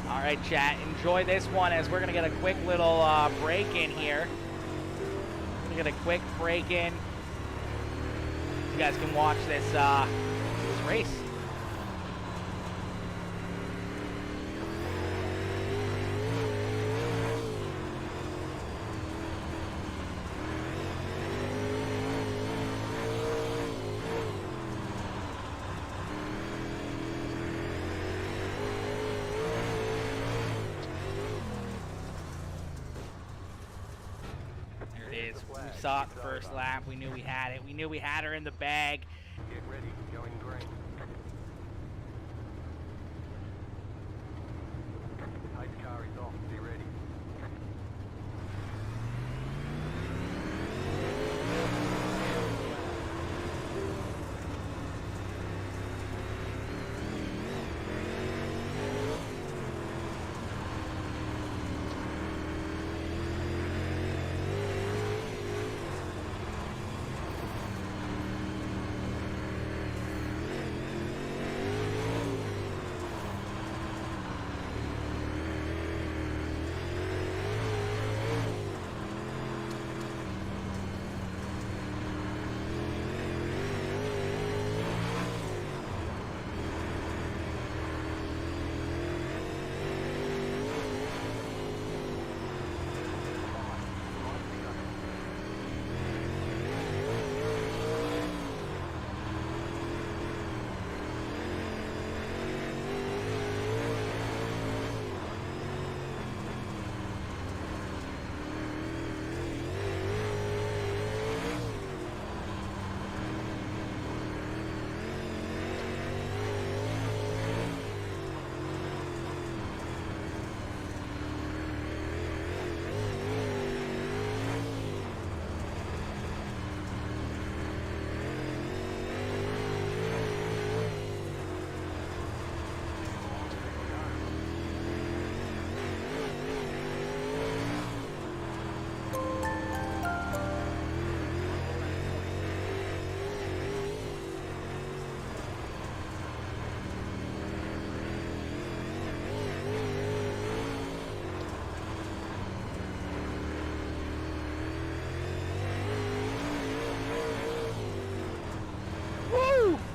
All right, chat, enjoy this one as we're going to get a quick little break in here. We're going to get a quick break in. You guys can watch this race. is. We saw it the first lap. We knew we had it. We knew we had her in the bag. Get ready, going green. Pace car is off, be ready.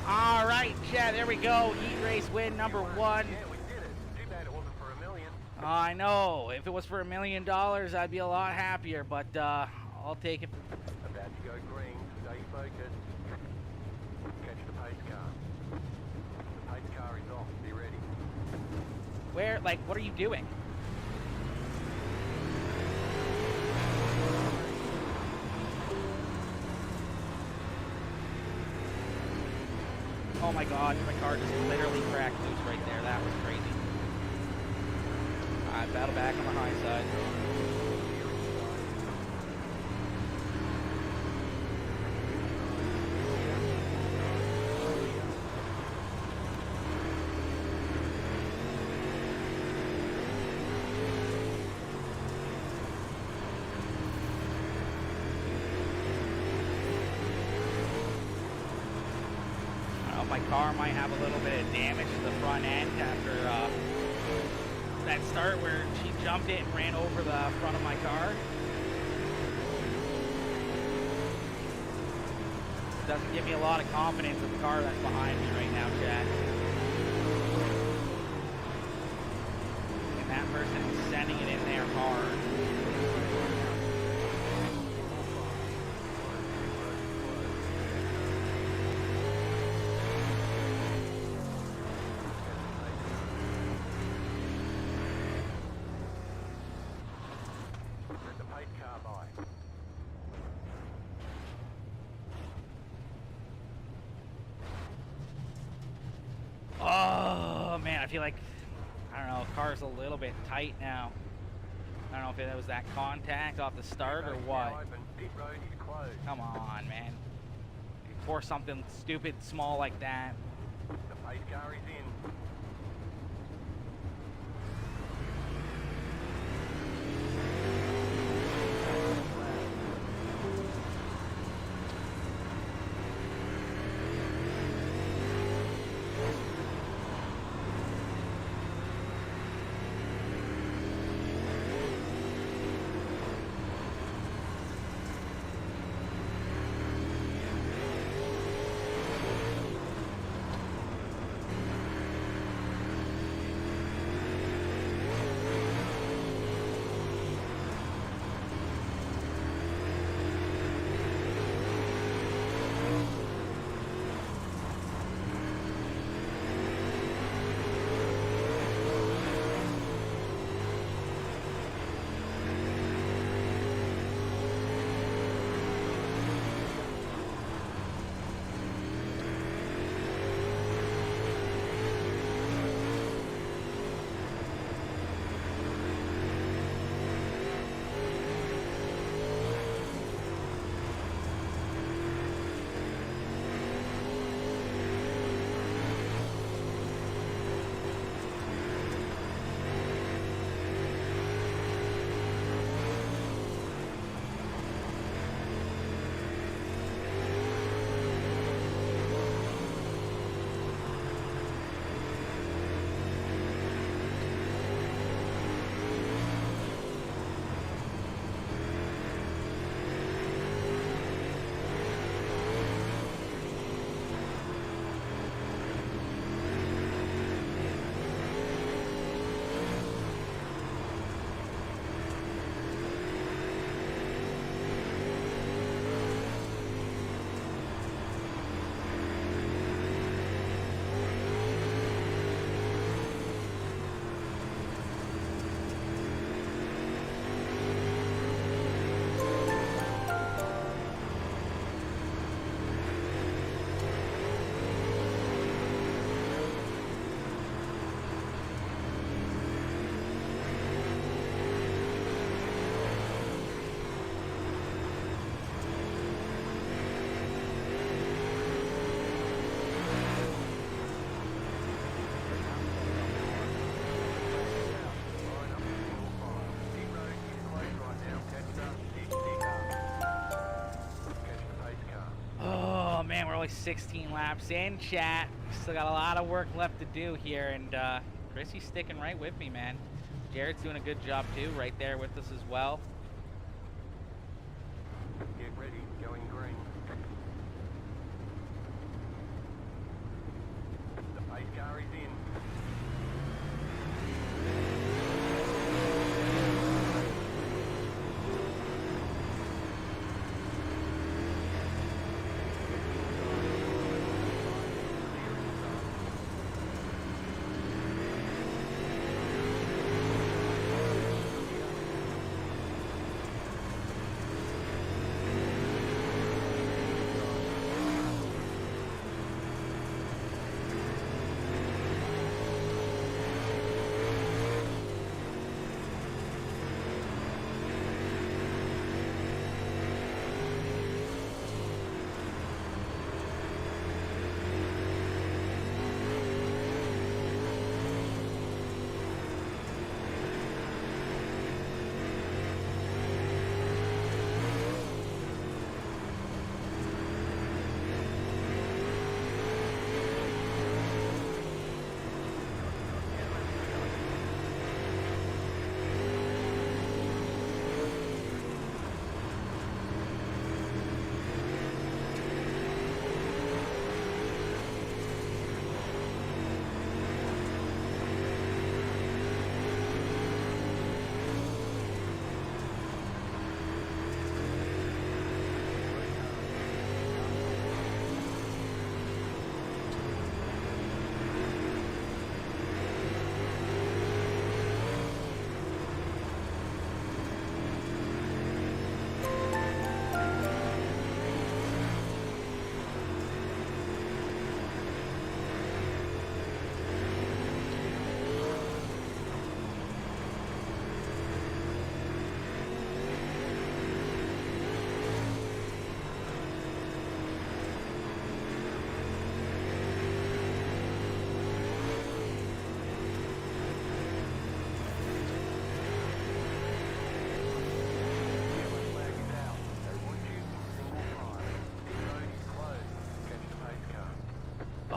All right, yeah, there we go. Heat race win number 1. Yeah, we did it. Too bad it wasn't for $1 million. I know. If it was for $1 million, I'd be a lot happier, but I'll take it. About to go green, stay focused. Catch the pace car. The pace car is off, be ready. Where, like, what are you doing? Oh my god, my car just literally cracked loose right there. That was crazy. Alright, battle back on the high side. My car might have a little bit of damage to the front end after that start where she jumped it and ran over the front of my car. Doesn't give me a lot of confidence in the car that's behind me right now, Chad. And that person is sending it in there hard. Oh man, I feel like, I don't know, car's a little bit tight now. I don't know if it was that contact off the start or what. Come on, man. Or something stupid small like that. The pace car is in. only 16 laps in, chat. Still got a lot of work left to do here, and Chrissy's sticking right with me, man. Jared's doing a good job too, right there with us as well. Get ready, going green. The pace car is in.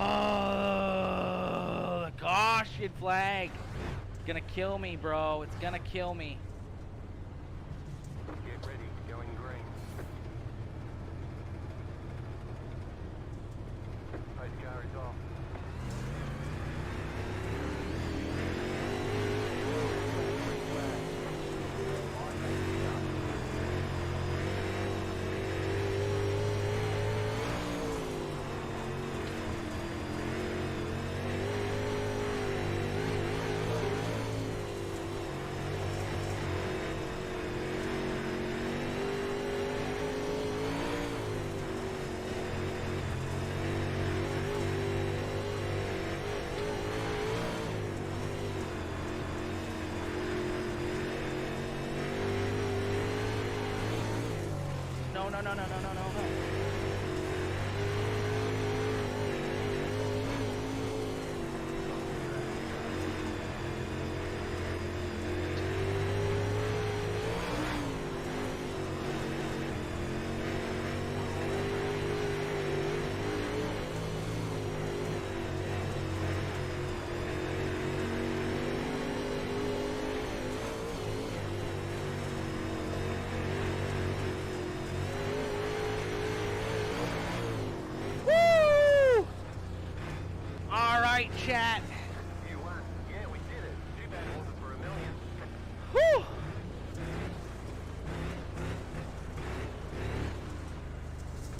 Oh, the caution flag. It's gonna kill me, bro. It's gonna kill me. Get ready, going green. Pace car is off. No. Woo! All right, chat. You won. Yeah, we did it. Too bad it wasn't for $1 million. Whew.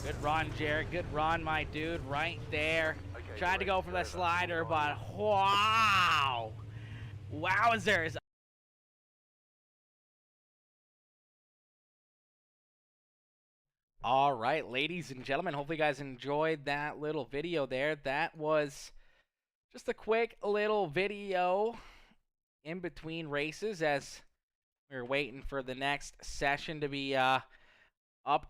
Good run, Jared. Good run, my dude. Right there. Okay, Tried to go great. for the Over. slider, but wow. Wowzers. All right, ladies and gentlemen, hopefully you guys enjoyed that little video there. That was just a quick little video in between races as we're waiting for the next session to be up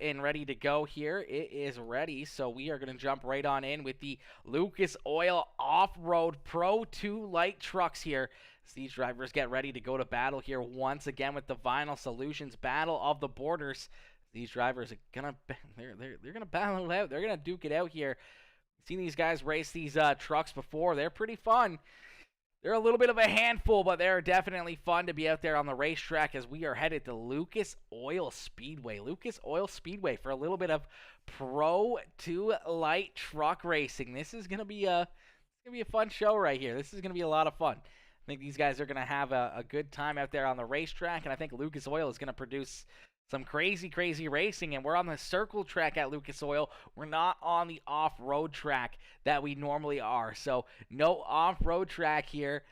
and ready to go here. It is ready, so we are going to jump right on in with the Lucas Oil Off-Road Pro 2 Lite Trucks here. As these drivers get ready to go to battle here once again with the Vinyl Solutions Battle of the Borders. These drivers are gonna they're gonna battle it out. They're gonna duke it out here. Seen these guys race these trucks before. They're pretty fun. They're a little bit of a handful, but they're definitely fun to be out there on the racetrack as we are headed to Lucas Oil Speedway. Lucas Oil Speedway for a little bit of Pro 2 light truck racing. This is gonna be a fun show right here. This is gonna be a lot of fun. I think these guys are gonna have a good time out there on the racetrack, and I think Lucas Oil is gonna produce some crazy racing, and we're on the circle track at Lucas Oil. We're not on the off-road track that we normally are. So no off-road track here.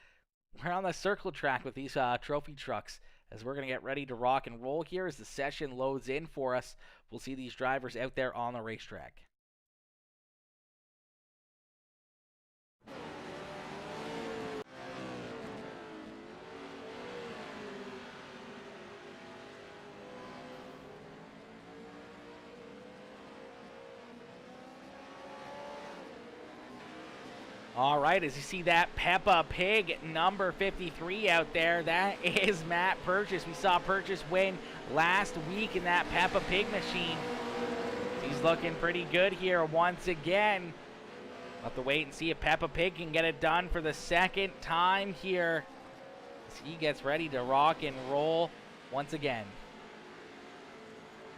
We're on the circle track with these trophy trucks as we're going to get ready to rock and roll here as the session loads in for us. We'll see these drivers out there on the racetrack. All right, as you see that Peppa Pig number 53 out there, that is Matt Purchase. We saw Purchase win last week in that Peppa Pig machine. He's looking pretty good here once again. We'll have to wait and see if Peppa Pig can get it done for the second time here as he gets ready to rock and roll once again.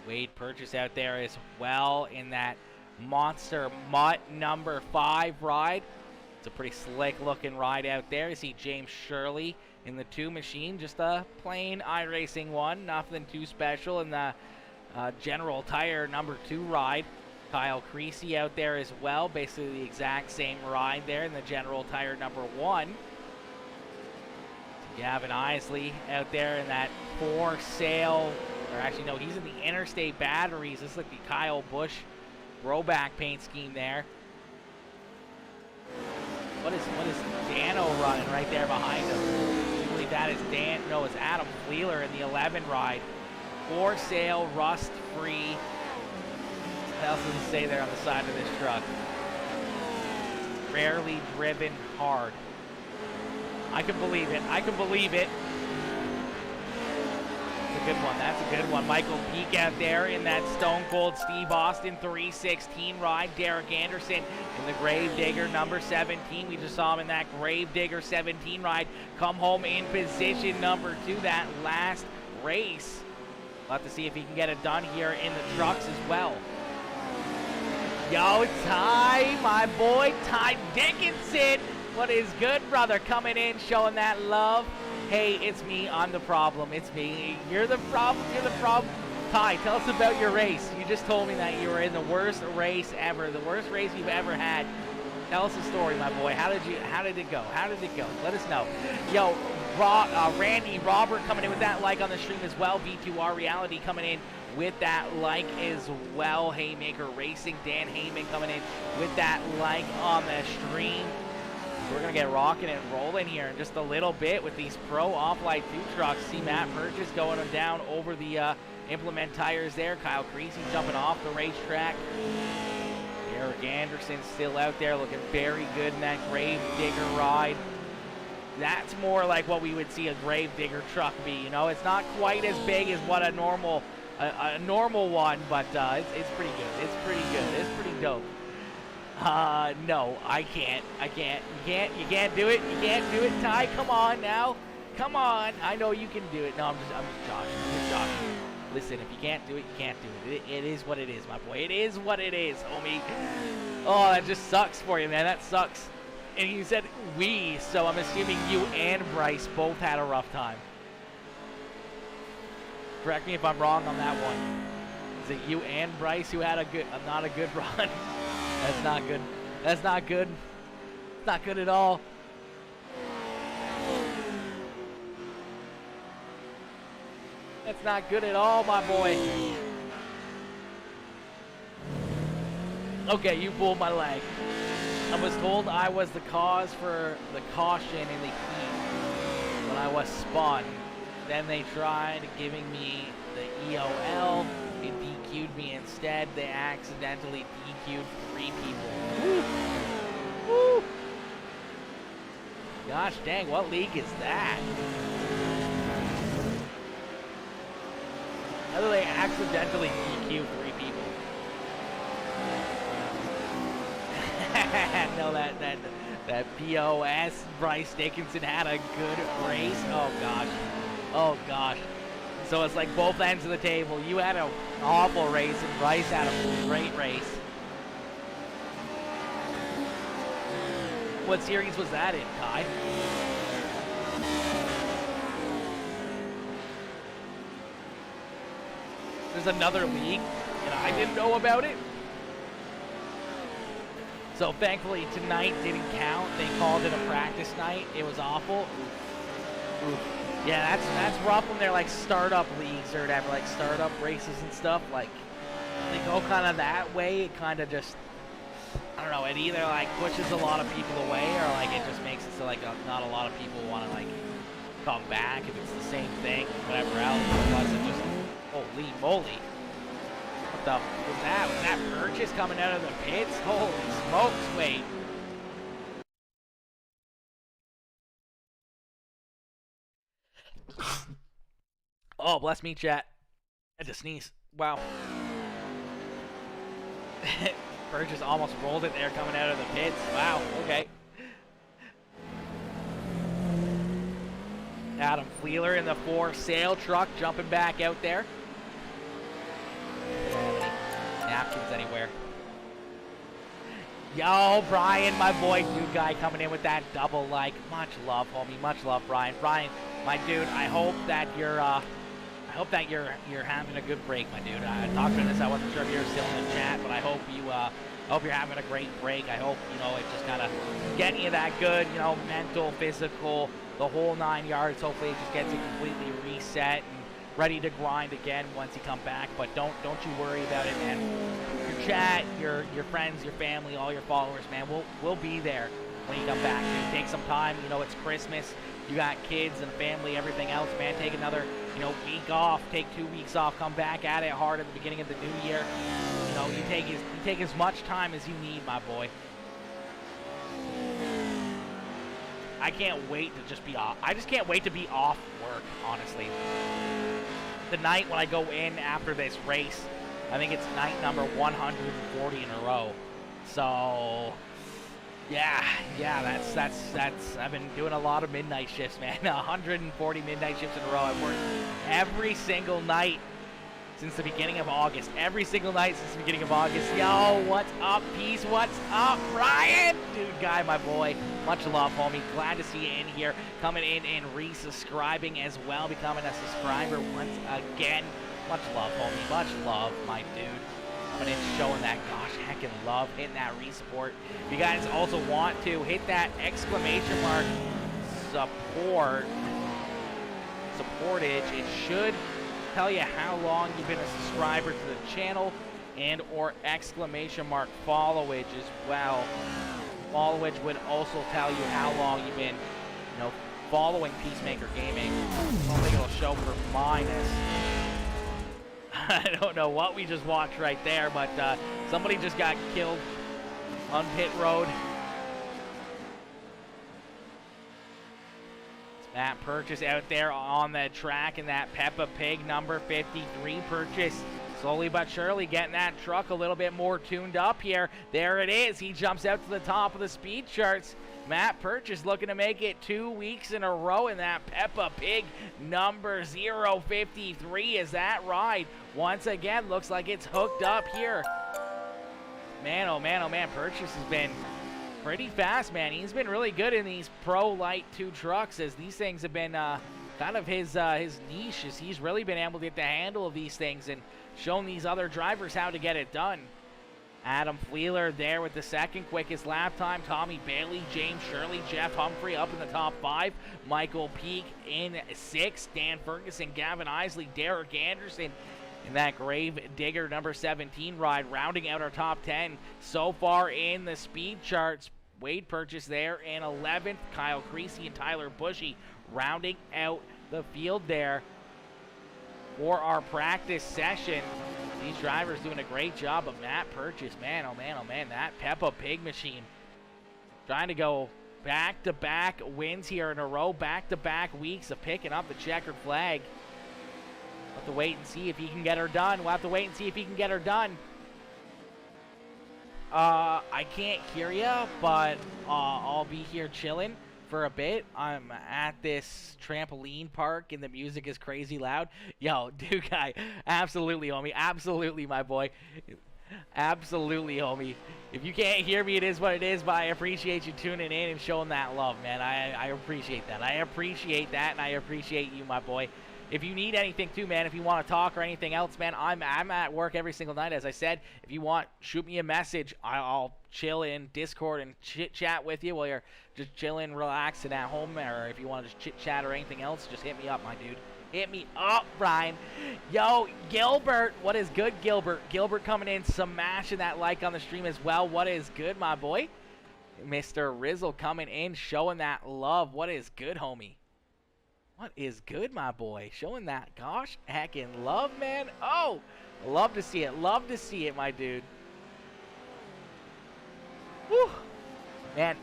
Wade Purchase out there as well in that Monster Mutt number 5 ride. It's a pretty slick looking ride out there. You see James Shirley in the 2 machine, just a plain iRacing 1, nothing too special in the General Tire number 2 ride. Kyle Creasy out there as well, basically the exact same ride there in the General Tire number 1. Gavin Isley out there in that For Sale, or actually no, he's in the Interstate Batteries. This is like the Kyle Busch throwback paint scheme there. What is Dano running right there behind him? I believe that is it's Adam Wheeler in the 11 ride. For Sale, rust free. What else does it say there on the side of this truck? Rarely driven hard. I can believe it. I can believe it. That's a good one. That's a good one. Michael Peake out there in that Stone Cold Steve Austin 316 ride. Derek Anderson in the Gravedigger number 17. We just saw him in that Gravedigger 17 ride. Come home in position number 2 that last race. We'll have to see if he can get it done here in the trucks as well. Yo, Ty, my boy, Ty Dickinson. What is good, brother? Coming in, showing that love. Hey, it's me. I'm the problem. It's me. You're the problem. You're the problem. Ty, tell us about your race. You just told me that you were in the worst race ever, the worst race you've ever had. Tell us the story, my boy. How did it go? How did it go? Let us know. Yo, Randy Robert coming in with that like on the stream as well. V2R Reality coming in with that like as well. Haymaker Racing, Dan Heyman coming in with that like on the stream. We're going to get rocking and rolling here in just a little bit with these Pro Off-Light 2 trucks. See Matt Purchase going down over the implement tires there. Kyle Creasy jumping off the racetrack. Eric Anderson still out there looking very good in that Gravedigger ride. That's more like what we would see a Gravedigger truck be. You know, it's not quite as big as what a normal one, but it's pretty good. It's pretty good. It's pretty dope. No, I can't. You can't do it. You can't do it, Ty. Come on now. Come on. I know you can do it. No, I'm just joking. I'm just joking. Listen, if you can't do it, you can't do it. It is what it is, my boy. It is what it is, homie. Oh, that just sucks for you, man. That sucks. And you said we, so I'm assuming you and Bryce both had a rough time. Correct me if I'm wrong on that one. Is it you and Bryce who had not a good run? That's not good. That's not good. It's not good at all. That's not good at all, my boy. Okay, you pulled my leg. I was told I was the cause for the caution in the heat when I was spun. Then they tried giving me the EOL. It DQ'd me instead. They accidentally DQ'd 3 people. Woo. Woo. Gosh dang, what league is that? How do they accidentally DQ 3 people? No, that POS Bryce Dickinson had a good race. Oh gosh. Oh gosh. So it's like both ends of the table. You had an awful race and Bryce had a great race. What series was that in, Kai? There's another league, and I didn't know about it. So thankfully tonight didn't count. They called it a practice night. It was awful. Oof. Yeah, that's rough when they're like startup leagues or whatever, like startup races and stuff. Like they go kind of that way. It kind of just, I don't know. It either like pushes a lot of people away, or like it just makes it so like not a lot of people want to like come back if it's the same thing, whatever else. Otherwise, it just, holy moly. What the was that? Was that purchase coming out of the pits? Holy smokes, wait. Oh, bless me, chat. I had to sneeze. Wow. Purchase almost rolled it there coming out of the pits. Wow, okay. Adam Wheeler in the 4 sail truck jumping back out there. Napkins anywhere. Yo, Brian, my boy, dude guy coming in with that double like. Much love, homie. Much love, Brian. Brian, my dude, I hope that you're having a good break, my dude. I talked about this. I wasn't sure if you were still in the chat, but I hope you're having a great break. I hope, you know, it just kind of getting you that good, you know, mental, physical, the whole 9 yards. Hopefully it just gets you completely reset and ready to grind again once you come back. But don't you worry about it, man. Your chat, your friends, your family, all your followers, man, we'll be there when you come back. Dude, take some time. You know, it's Christmas. You got kids and family, everything else, man. Take another, you know, week off. Take 2 weeks off. Come back at it hard at the beginning of the new year. You know, you take as much time as you need, my boy. I can't wait to just be off. I just can't wait to be off work, honestly. The night when I go in after this race, I think it's night number 140 in a row. So, yeah, that's. I've been doing a lot of midnight shifts, man. 140 midnight shifts in a row. I've worked every single night since the beginning of August. Every single night since the beginning of August. Yo, what's up, Peace? What's up, Ryan? Dude, guy, my boy. Much love, homie. Glad to see you in here. Coming in and resubscribing as well. Becoming a subscriber once again. Much love, homie. Much love, my dude. Coming in, showing that, gosh, heckin' love. Hitting that re-support. If you guys also want to, hit that exclamation mark supportage. It should tell you how long you've been a subscriber to the channel, and or exclamation mark followage as well. Followage would also tell you how long you've been, you know, following Peacemaker Gaming. I don't think it'll show for minus. I don't know what we just watched right there, but somebody just got killed on pit road. That purchase out there on the track, and that Peppa Pig number 53 purchase. Slowly but surely getting that truck a little bit more tuned up here. There it is. He jumps out to the top of the speed charts. Matt Purchase looking to make it 2 weeks in a row in that Peppa Pig number 053 as that ride once again looks like it's hooked up here. Man, oh man, oh man, Purchase has been pretty fast, man. He's been really good in these Pro Lite 2 trucks, as these things have been kind of his niche, as he's really been able to get the handle of these things and shown these other drivers how to get it done. Adam Wheeler there with the second quickest lap time. Tommy Bailey, James Shirley, Jeff Humphrey up in the top 5. Michael Peake in 6. Dan Ferguson, Gavin Isley, Derek Anderson in that Grave Digger number 17 ride, rounding out our top 10 so far in the speed charts. Wade Purchase there in 11th. Kyle Creasy and Tyler Bushy rounding out the field there for our practice session. These drivers doing a great job, but Matt Purchase, man, oh man, that Peppa Pig machine. Trying to go back-to-back wins here in a row, back-to-back weeks of picking up the checkered flag. have to wait and see if he can get her done. We'll have to wait and see if he can get her done. I can't hear ya, but I'll be here chilling for a bit. I'm at this trampoline park and the music is crazy loud. Yo, dude, guy, absolutely, homie. Absolutely, my boy. Absolutely, homie. If you can't hear me, it is what it is, but I appreciate you tuning in and showing that love, man. I appreciate that. I appreciate that, and I appreciate you, my boy. If you need anything too, man, if you want to talk or anything else, man, I'm at work every single night. As I said, if you want, shoot me a message. I'll chill in Discord and chit-chat with you while you're just chilling, relaxing at home, or if you want to just chit-chat or anything else, just hit me up, my dude. Hit me up, Brian. Yo, Gilbert, what is good, Gilbert? Gilbert coming in, smashing that like on the stream as well. What is good, my boy? Mr. Rizzle coming in, showing that love. What is good, homie? What is good, my boy? Showing that gosh heckin' love, man. Oh, love to see it. Love to see it, my dude. Whew. Man,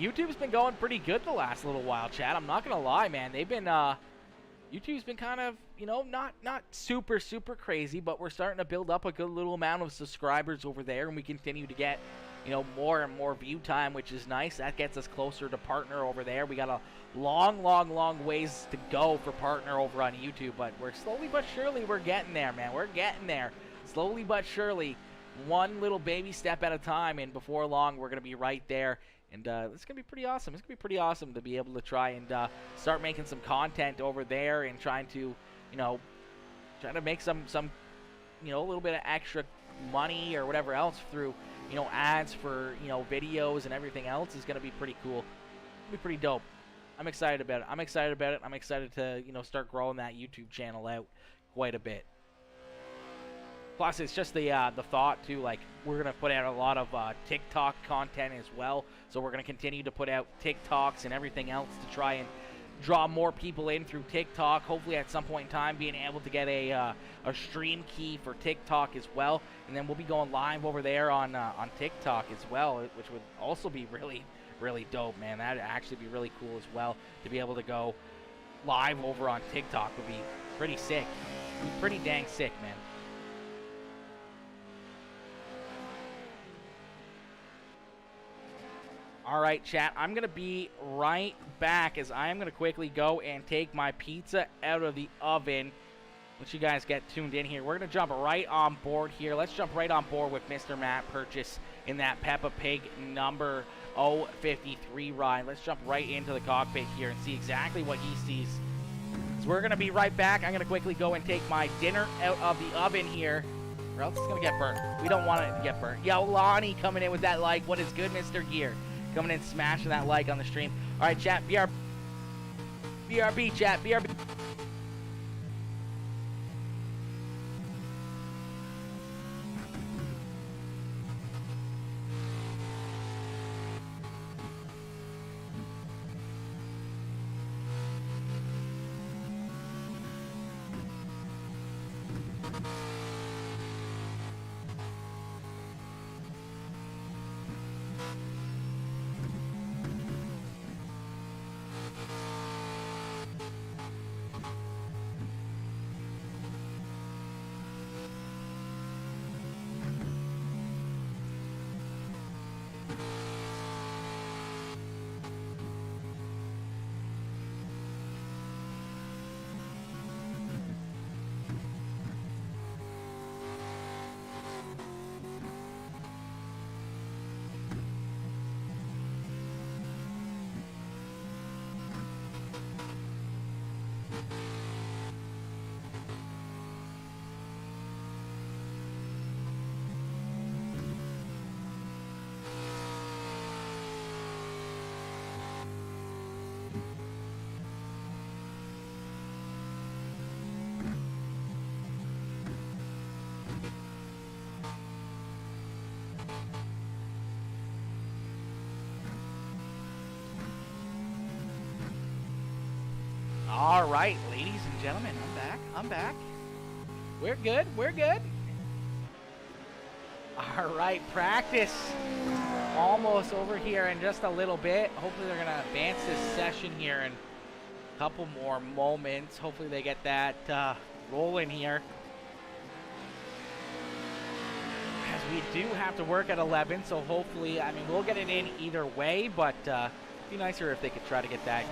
YouTube's been going pretty good the last little while, Chad. I'm not gonna lie, man. They've been YouTube's been kind of, you know, not super crazy, but we're starting to build up a good little amount of subscribers over there, and we continue to get, you know, more and more view time, which is nice. That gets us closer to partner over there. We got a long ways to go for partner over on YouTube, but we're slowly but surely we're getting there, man. We're getting there. Slowly but surely, one little baby step at a time, and before long we're going to be right there. And it's going to be pretty awesome. It's going to be pretty awesome to be able to try and start making some content over there and trying to, you know, make some, you know, a little bit of extra money or whatever else through, you know, ads for, you know, videos and everything else is going to be pretty cool. It'll be pretty dope. I'm excited about it. I'm excited about it. I'm excited to, you know, start growing that YouTube channel out quite a bit. Plus, it's just the thought, too, like, we're going to put out a lot of TikTok content as well. So we're going to continue to put out TikToks and everything else to try and draw more people in through TikTok. Hopefully, at some point in time, being able to get a stream key for TikTok as well. And then we'll be going live over there on TikTok as well, which would also be really dope, man. That'd actually be really cool as well. To be able to go live over on TikTok would be pretty sick. It'd be pretty dang sick, man. All right, chat, I'm going to be right back as I am going to quickly go and take my pizza out of the oven. Let you guys get tuned in here. We're going to jump right on board here. Let's jump right on board with Mr. Matt Purchase in that Peppa Pig number 053 ride. Let's jump right into the cockpit here and see exactly what he sees. So we're going to be right back. I'm going to quickly go and take my dinner out of the oven here, or else it's going to get burnt. We don't want it to get burnt. Yo, Lonnie coming in with that like. What is good, Mr. Gear? Coming in, smashing that like on the stream. All right, chat, BRB, chat, BRB. All right, ladies and gentlemen, I'm back. We're good. All right, practice almost over here in just a little bit. Hopefully they're gonna advance this session here in a couple more moments. Hopefully they get that rolling here. As we do have to work at 11, so hopefully, I mean, we'll get it in either way, but it'd be nicer if they could try to get that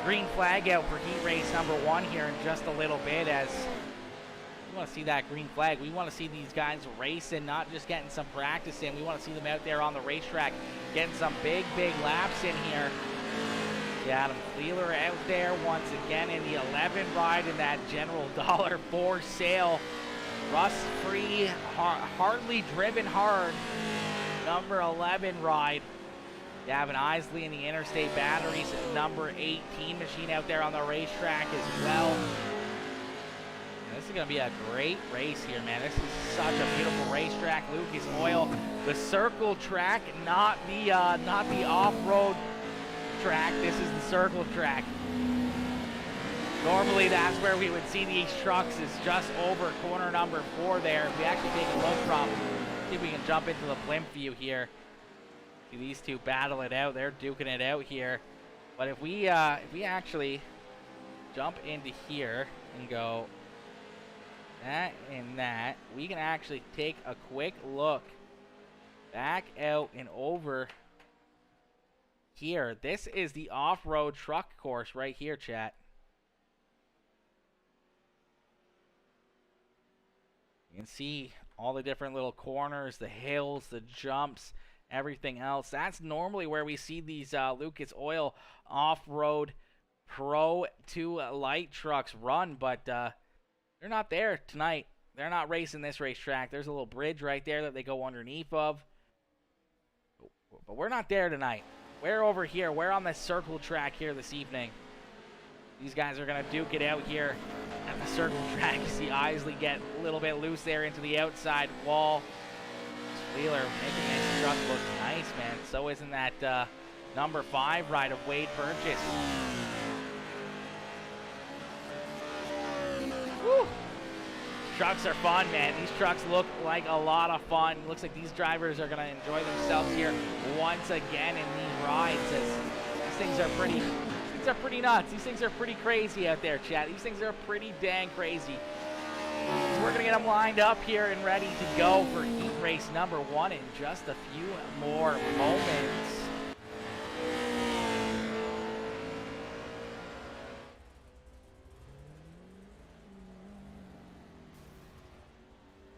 green flag out for heat race number 1 here in just a little bit, as we want to see that green flag. We want to see these guys racing, not just getting some practice in. We want to see them out there on the racetrack getting some big laps in here. Yeah, Adam Wheeler out there once again in the 11 ride in that general dollar for sale. Rust-free, hardly driven hard, number 11 ride. Gavin Isley in the Interstate Batteries, number 18 machine out there on the racetrack as well. This is going to be a great race here, man. This is such a beautiful racetrack. Lucas Oil, the circle track, not the off-road track. This is the circle track. Normally, that's where we would see these trucks, is just over corner number 4 there. If we actually take a look from, see if we can jump into the blimp view here. See these two battle it out. They're duking it out here. But if we actually jump into here and go that and that, we can actually take a quick look back out and over here. This is the off-road truck course right here, chat. You can see all the different little corners, the hills, the jumps, everything else. That's normally where we see these Lucas Oil off-road Pro 2 light trucks run, but they're not there tonight. They're not racing this racetrack. There's a little bridge right there that they go underneath of. But we're not there tonight. We're over here. We're on the circle track here this evening. These guys are going to duke it out here at the circle track. You see Isley get a little bit loose there into the outside wall. Wheeler making this truck look nice, man. So isn't that number 5 ride of Wade Purchase. Woo! Trucks are fun, man. These trucks look like a lot of fun. Looks like these drivers are going to enjoy themselves here once again in these rides. These things are pretty nuts. These things are pretty crazy out there, chat. These things are pretty dang crazy. So we're going to get them lined up here and ready to go for heat race number 1 in just a few more moments.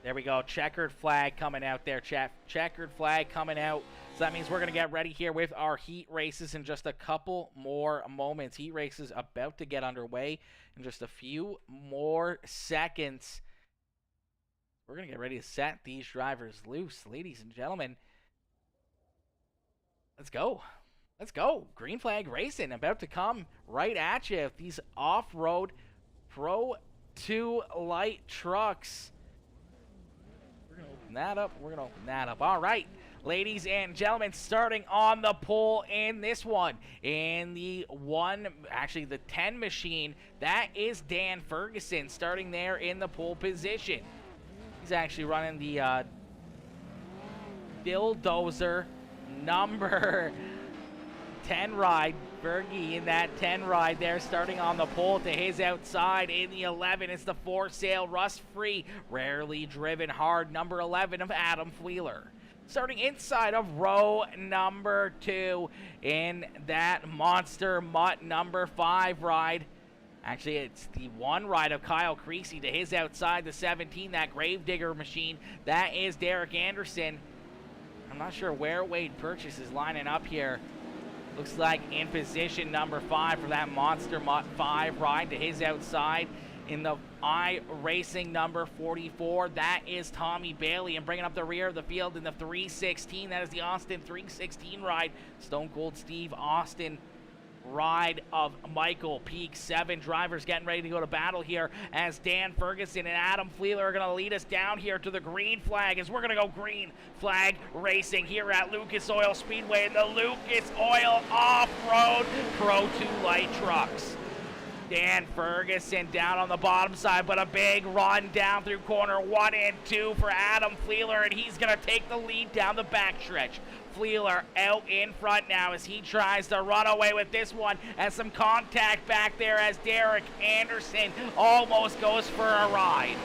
There we go. Checkered flag coming out there, chat. Checkered flag coming out. So that means we're going to get ready here with our heat races in just a couple more moments. Heat races about to get underway in just a few more seconds. We're going to get ready to set these drivers loose. Ladies and gentlemen, let's go. Let's go. Green flag racing about to come right at you. These off-road Pro 2 light trucks. We're going to open that up. We're going to open that up. All right. Ladies and gentlemen, starting on the pole in this one, in the 10 machine, that is Dan Ferguson starting there in the pole position. He's actually running the Bulldozer number 10 ride. Fergie in that 10 ride there, starting on the pole to his outside. In the 11, it's the for sale, rust-free, rarely driven hard, number 11 of Adam Wheeler. Starting inside of row number 2 in that Monster Mutt number 5 ride. Actually, it's the 1 ride of Kyle Creasy to his outside, the 17, that Gravedigger machine. That is Derek Anderson. I'm not sure where Wade Purchase is lining up here. Looks like in position number 5 for that Monster Mutt 5 ride to his outside. In the iracing number 44, that is Tommy Bailey. And bringing up the rear of the field in the 316, that is the Austin 316 ride. Stone Cold Steve Austin ride of Michael Peak. 7 drivers getting ready to go to battle here as Dan Ferguson and Adam Wheeler are going to lead us down here to the green flag as we're going to go green flag racing here at Lucas Oil Speedway in the Lucas Oil Off-Road Pro 2 light trucks. Dan Ferguson down on the bottom side, but a big run down through corner 1 and 2 for Adam Fleeler, and he's going to take the lead down the backstretch. Fleeler out in front now as he tries to run away with this one, and some contact back there as Derek Anderson almost goes for a ride.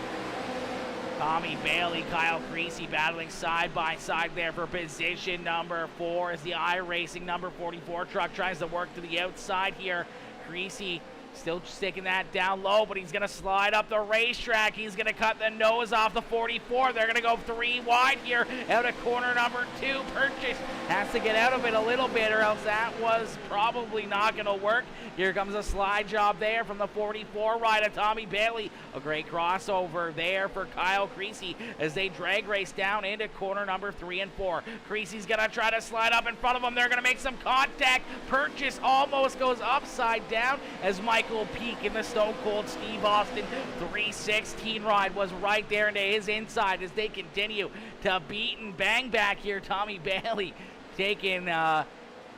Tommy Bailey, Kyle Creasy battling side by side there for position number 4 as the iracing number 44 truck tries to work to the outside here. Creasy still sticking that down low, but he's going to slide up the racetrack. He's going to cut the nose off the 44. They're going to go 3 wide here out of corner number 2. Purchase has to get out of it a little bit, or else that was probably not going to work. Here comes a slide job there from the 44 ride of Tommy Bailey. A great crossover there for Kyle Creasy as they drag race down into corner number 3 and 4. Creasy's going to try to slide up in front of him. They're going to make some contact. Purchase almost goes upside down as Michael Peak in the Stone Cold Steve Austin 316 ride was right there into his inside as they continue to beat and bang back here. Tommy Bailey taking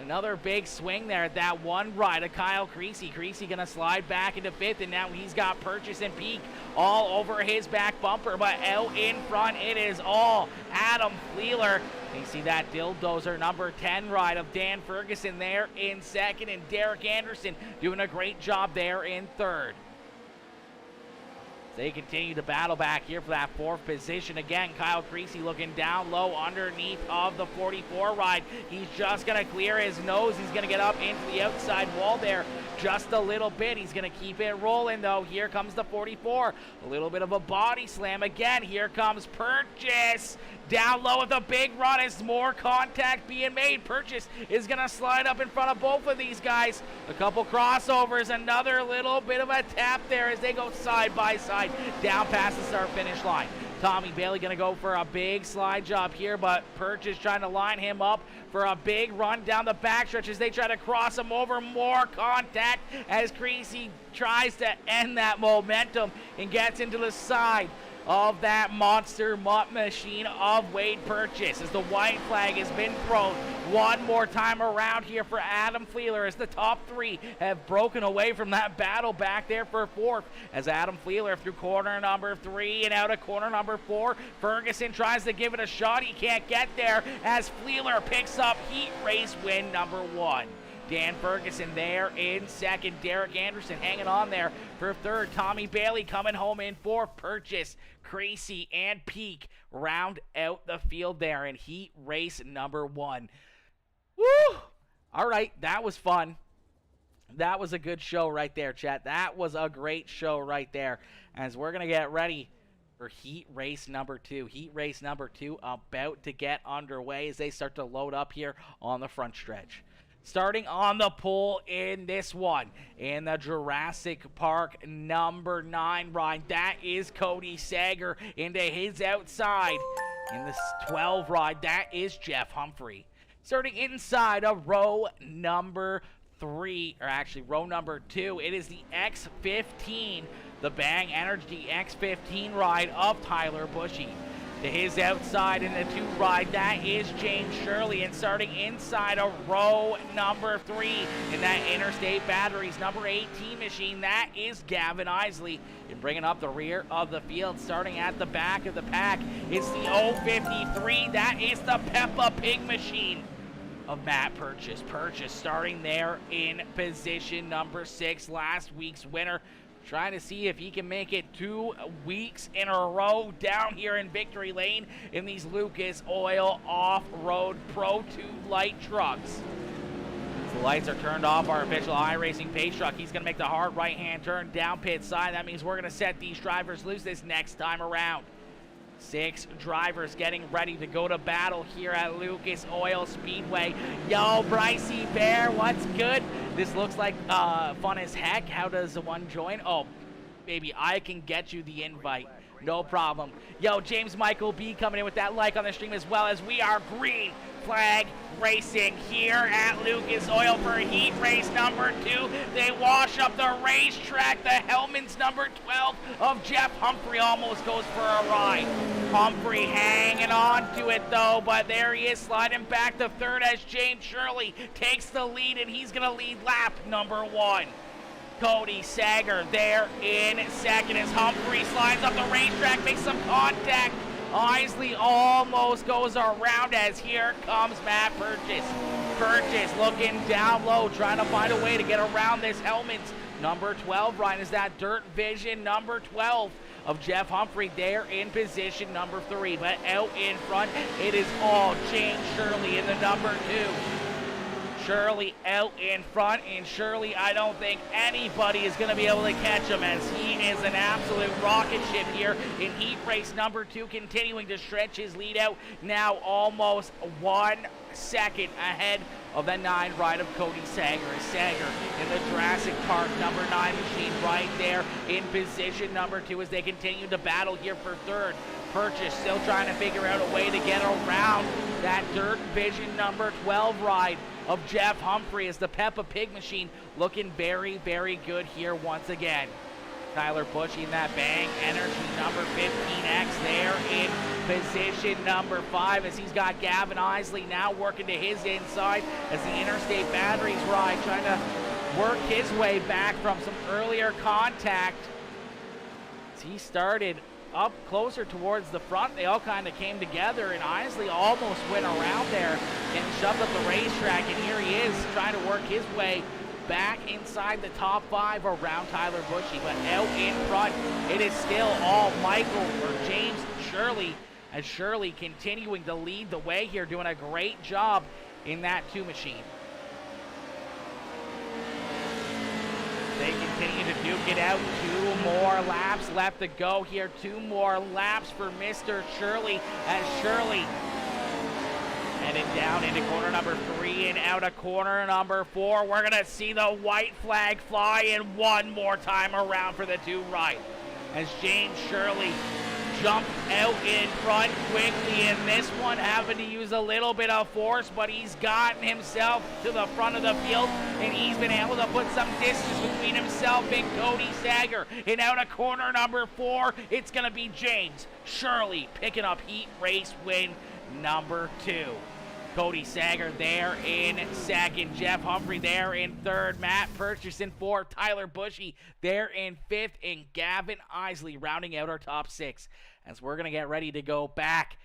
another big swing there at that one ride of Kyle Creasy. Creasy going to slide back into 5th, and now he's got Purchase and Peak all over his back bumper, but out in front it is all Adam Fleeler. You see that Dildozer number 10 ride of Dan Ferguson there in 2nd, and Derek Anderson doing a great job there in 3rd. They continue to battle back here for that 4th position. Again, Kyle Creasy looking down low underneath of the 44 ride. He's just going to clear his nose. He's going to get up into the outside wall there just a little bit. He's going to keep it rolling, though. Here comes the 44. A little bit of a body slam again. Here comes Purchase. Down low with a big run as more contact being made. Purchase is going to slide up in front of both of these guys. A couple crossovers, another little bit of a tap there as they go side by side down past the start-finish line. Tommy Bailey going to go for a big slide job here, but Purchase trying to line him up for a big run down the backstretch as they try to cross him over. More contact as Creasy tries to end that momentum and gets into the side of that monster mutt machine of Wade Purchase as the white flag has been thrown one more time around here for Adam Fleeler as the top 3 have broken away from that battle back there for 4th as Adam Fleeler through corner number 3 and out of corner number 4. Ferguson tries to give it a shot. He can't get there as Fleeler picks up heat race win number 1. Dan Ferguson there in 2nd. Derek Anderson hanging on there for 3rd. Tommy Bailey coming home in 4th. Purchase, Creasy, and Peak round out the field there in heat race number 1. Woo! All right, that was fun. That was a good show right there, chat. That was a great show right there as we're going to get ready for heat race number 2. Heat race number 2 about to get underway as they start to load up here on the front stretch. Starting on the pole in this one, in the Jurassic Park number 9 ride, that is Cody Sager into his outside. In the 12 ride, that is Jeff Humphrey. Starting inside of row number 3, or actually row number 2, it is the X15, the Bang Energy X15 ride of Tyler Bushy. To his outside in the 2 ride, that is James Shirley. And starting inside of row number 3 in that Interstate Batteries number 18 machine, that is Gavin Isley. And bringing up the rear of the field, starting at the back of the pack, it's the 053. That is the Peppa Pig machine of Matt Purchase. Purchase starting there in position number 6, last week's winner. Trying to see if he can make it 2 weeks in a row down here in Victory Lane in these Lucas Oil Off-Road Pro 2 Lite Trucks. As the lights are turned off, our official iRacing pace truck, he's going to make the hard right-hand turn down pit side. That means we're going to set these drivers loose this next time around. 6 drivers getting ready to go to battle here at Lucas Oil Speedway. Yo, Brycey Bear, what's good? This looks like fun as heck. How does the one join? Oh, baby, I can get you the invite. No problem. Yo, James Michael B coming in with that like on the stream as well as we are green flag racing here at Lucas Oil for heat race number 2. They wash up the racetrack. The Hellman's number 12 of Jeff Humphrey almost goes for a ride. Humphrey hanging on to it though, but there he is sliding back to 3rd as James Shirley takes the lead, and he's going to lead lap number 1. Cody Sager there in second as Humphrey slides up the racetrack, makes some contact. Isley almost goes around as here comes Matt Burgess. Burgess looking down low, trying to find a way to get around this Hellman's number 12 ride. Is that Dirt Vision number 12 of Jeff Humphrey there in position number 3. But out in front, it is all James Shirley in the number 2. Shirley out in front, and Shirley, I don't think anybody is going to be able to catch him, as he is an absolute rocket ship here in heat race number 2, continuing to stretch his lead out, now almost 1 second ahead of the 9 ride of Cody Sager. Sager in the Jurassic Park number 9 machine right there in position number 2 as they continue to battle here for third. Purchase still trying to figure out a way to get around that Dirt Vision number 12 ride of Jeff Humphrey, as the Peppa Pig machine looking very, very good here once again. Tyler Bushy in that Bang Energy number 15X there in position number 5 as he's got Gavin Isley now working to his inside as the Interstate Batteries ride trying to work his way back from some earlier contact. As he started up closer towards the front, they all kind of came together, and Isley almost went around there and shoved up the racetrack, and here he is trying to work his way back inside the top 5 around Tyler Bushy. But out in front, it is still all Michael or James Shirley, as Shirley continuing to lead the way here, doing a great job in that 2 machine. They continue to duke it out. 2 more laps left to go here. 2 more laps for Mr. Shirley, as Shirley headed down into corner number 3 and out of corner number 4. We're going to see the white flag fly in one more time around for the 2 right, as James Shirley jumped out in front quickly, and this one having to use a little bit of force, but he's gotten himself to the front of the field, and he's been able to put some distance between himself and Cody Sager. And out of corner number 4, it's going to be James Shirley picking up heat race win number 2. Cody Sager there in second, Jeff Humphrey there in third, Matt Purchase in fourth, Tyler Bushy there in fifth, and Gavin Isley rounding out our top 6. As we're going to get ready to go back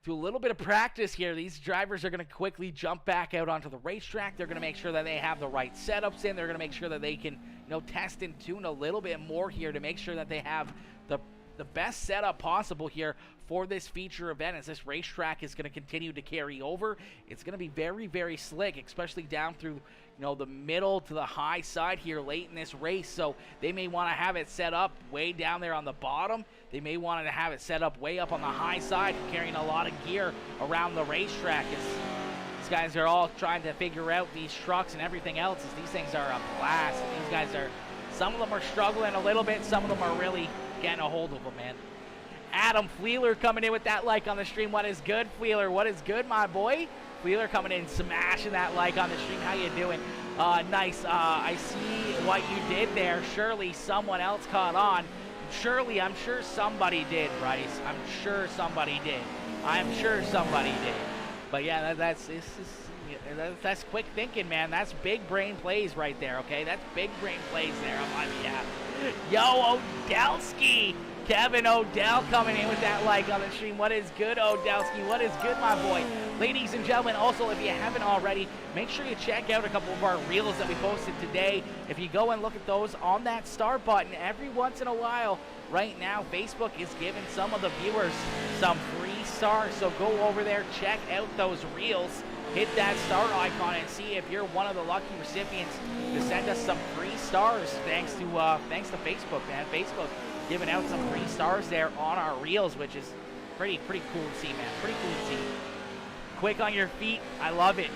to a little bit of practice here. These drivers are going to quickly jump back out onto the racetrack. They're going to make sure that they have the right setups in. They're going to make sure that they can, test and tune a little bit more here to make sure that they have the best setup possible here for this feature event, as this racetrack is going to continue to carry over. It's going to be very, very slick, especially down through the middle to the high side here late in this race. So they may want to have it set up way down there on the bottom. They may want to have it set up way up on the high side, carrying a lot of gear around the racetrack. These guys are all trying to figure out these trucks and everything else, as these things are a blast. These guys are, some of them are struggling a little bit, some of them are really getting a hold of them, man. Adam Fleeler coming in with that like on the stream. What is good, Fleeler? What is good, my boy? Fleeler coming in, smashing that like on the stream. How you doing? Nice. I see what you did there. Surely someone else caught on. Surely, I'm sure somebody did, Bryce. I'm sure somebody did. But yeah, that's quick thinking, man. That's big brain plays right there, okay? That's big brain plays there. Yo, Odelski. Kevin Odell coming in with that like on the stream. What is good, Odelski? What is good, my boy? Ladies and gentlemen, also, if you haven't already, make sure you check out a couple of our reels that we posted today. If you go and look at those on that start button, every once in a while, right now, Facebook is giving some of the viewers some free stars. So go over there, check out those reels, hit that star icon, and see if you're one of the lucky recipients to send us some free stars. Thanks to Facebook, man. Facebook giving out some free stars there on our reels, which is pretty cool to see, man. Pretty cool to see. Quick on your feet, I love it.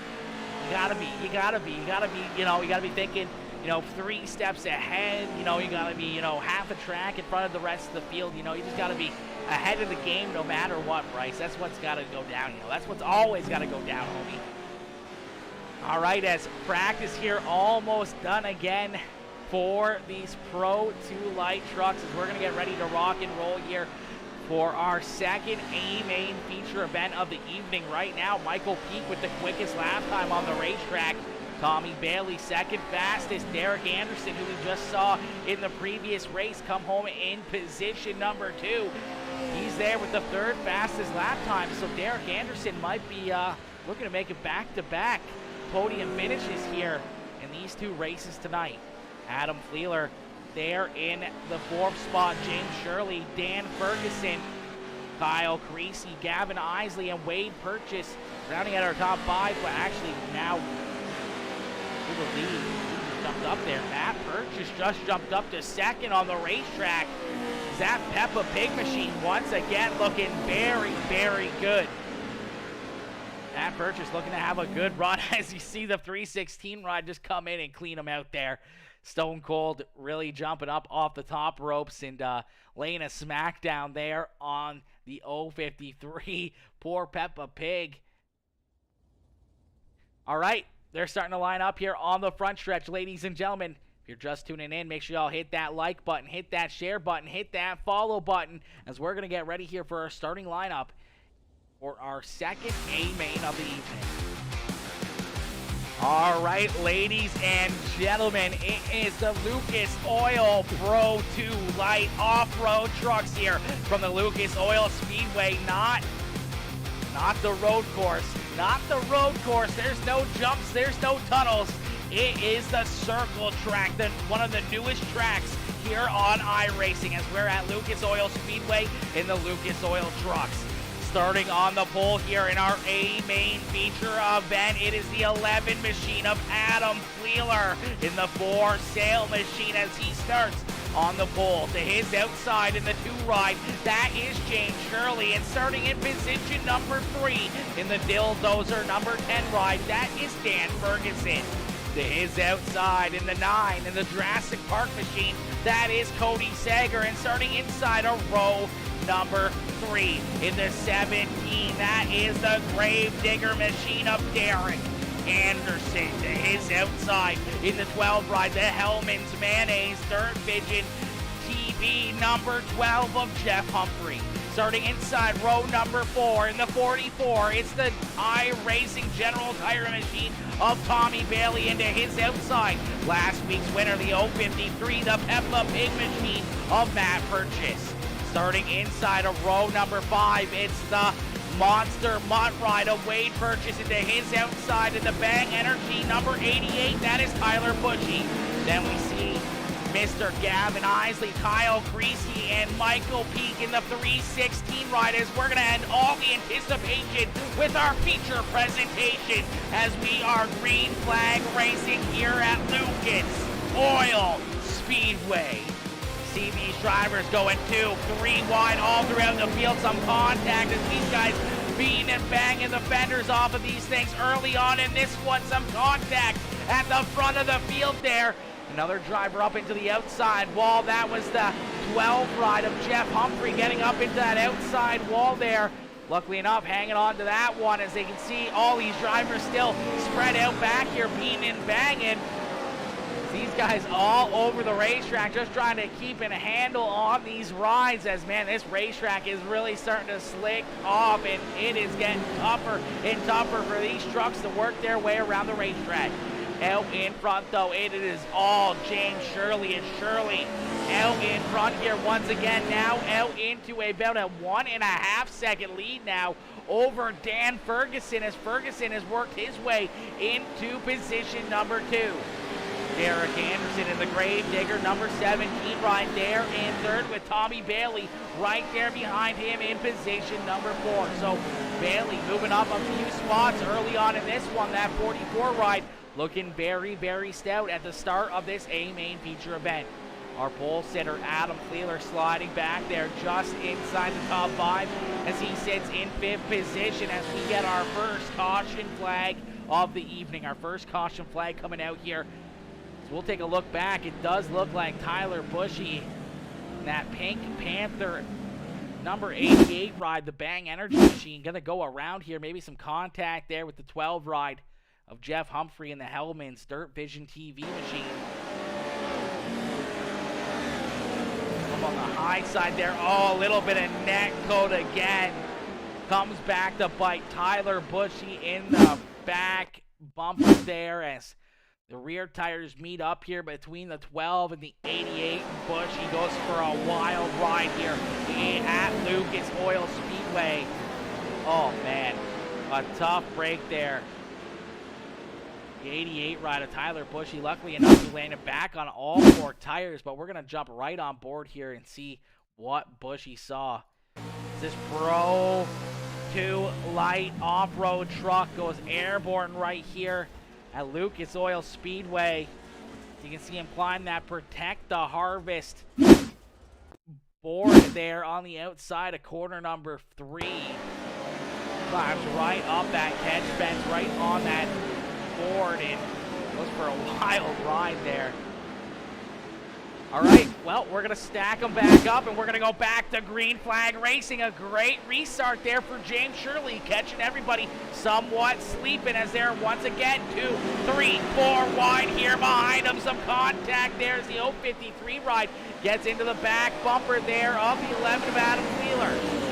You gotta be thinking, 3 steps ahead. You gotta be, half a track in front of the rest of the field. You just gotta be ahead of the game no matter what, Bryce. That's what's gotta go down. That's what's always gotta go down, homie. All right, as practice here almost done again for these Pro 2 Lite Trucks, as we're going to get ready to rock and roll here for our second A-Main feature event of the evening. Right now, Michael Peak with the quickest lap time on the racetrack, Tommy Bailey, second fastest. Derek Anderson, who we just saw in the previous race, come home in position number 2. He's there with the third fastest lap time, so Derek Anderson might be looking to make it back-to-back podium finishes here in these 2 races tonight. Adam Fleeler there in the 4th spot. James Shirley, Dan Ferguson, Kyle Creasy, Gavin Isley, and Wade Purchase rounding out our top 5, but actually now to the lead. He jumped up there. Matt Purchase just jumped up to 2nd on the racetrack. That Peppa Pig machine once again looking very, very good. Matt Purchase looking to have a good run as you see the 316 rod just come in and clean him out there. Stone Cold really jumping up off the top ropes and laying a smackdown there on the 053. Poor Peppa Pig. All right, they're starting to line up here on the front stretch, ladies and gentlemen. If you're just tuning in, make sure y'all hit that like button, hit that share button, hit that follow button, as we're going to get ready here for our starting lineup for our second A-main of the evening. All right, ladies and gentlemen, it is the Lucas Oil Pro 2 Lite Off-Road Trucks here from the Lucas Oil Speedway. Not the road course. Not the road course. There's no jumps. There's no tunnels. It is the circle track, one of the newest tracks here on iRacing, as we're at Lucas Oil Speedway in the Lucas Oil Trucks. Starting on the pole here in our A-main feature event, it is the 11 machine of Adam Fleeler in the 4 sail machine as he starts on the pole. To his outside in the 2 ride, that is James Shirley. And starting in position number 3 in the Dilldozer number 10 ride, that is Dan Ferguson. To his outside in the 9 in the Jurassic Park machine, that is Cody Sager. And starting inside a row number 3 in the 17, that is the Gravedigger machine of Darren Anderson. To his outside in the 12 ride, the Hellman's Mayonnaise Dirt Vision TV number 12 of Jeff Humphrey. Starting inside row number 4 in the 44, it's the iRacing General Tire machine of Tommy Bailey. Into his outside, last week's winner, the 053, the Peppa Pig machine of Matt Purchase. Starting inside of row number 5, it's the Monster Mutt Ride of Wade Purchase. Into his outside in the Bang Energy number 88, that is Tyler Bushy. Then we see Mr. Gavin Isley, Kyle Creasy, and Michael Peak in the 316 ride, as we're going to end all the anticipation with our feature presentation as we are green flag racing here at Lucas Oil Speedway. See these drivers going 2, 3 wide all throughout the field. Some contact as these guys beating and banging the fenders off of these things early on in this one. Some contact at the front of the field there. Another driver up into the outside wall. That was the 12 ride of Jeff Humphrey getting up into that outside wall there. Luckily enough, hanging on to that one, as they can see all these drivers still spread out back here, beating and banging. These guys all over the racetrack just trying to keep a handle on these rides, as, man, this racetrack is really starting to slick off, and it is getting tougher and tougher for these trucks to work their way around the racetrack. Out in front, though, it is all James Shirley, and Shirley out in front here once again, now out into about a 1.5 second lead now over Dan Ferguson, as Ferguson has worked his way into position number 2. Derek Anderson in the Gravedigger number 17 right there in third, with Tommy Bailey right there behind him in position number 4. So Bailey moving up a few spots early on in this one. That 44 ride looking very, very stout at the start of this A-main feature event. Our pole sitter Adam Fleeler sliding back there just inside the top 5 as he sits in 5th position as we get our first caution flag of the evening. Our first caution flag coming out here. We'll take a look back. It does look like Tyler Bushy, that Pink Panther number 88 ride, the Bang Energy machine, going to go around here. Maybe some contact there with the 12 ride of Jeff Humphrey and the Hellman's Dirt Vision TV machine. Up on the high side there. Oh, a little bit of net code again. Comes back to bite Tyler Bushy in the back bumper there, as The rear tires meet up here between the 12 and the 88. Bushy goes for a wild ride here at Lucas Oil Speedway. Oh, man. A tough break there. The 88 rider, Tyler Bushy, luckily enough, he landed back on all 4 tires, but we're going to jump right on board here and see what Bushy saw. This Pro 2 light off-road truck goes airborne right here at Lucas Oil Speedway. You can see him climb that Protect the Harvest board there on the outside of corner number 3. Climbs right up that catch fence, right on that board, and goes for a wild ride there. All right, well, we're going to stack them back up, and we're going to go back to green flag racing. A great restart there for James Shirley, catching everybody somewhat sleeping as they're once again 2, 3, 4 wide here behind them. Some contact there as the 053 ride gets into the back bumper there of the 11 of Adam Wheeler.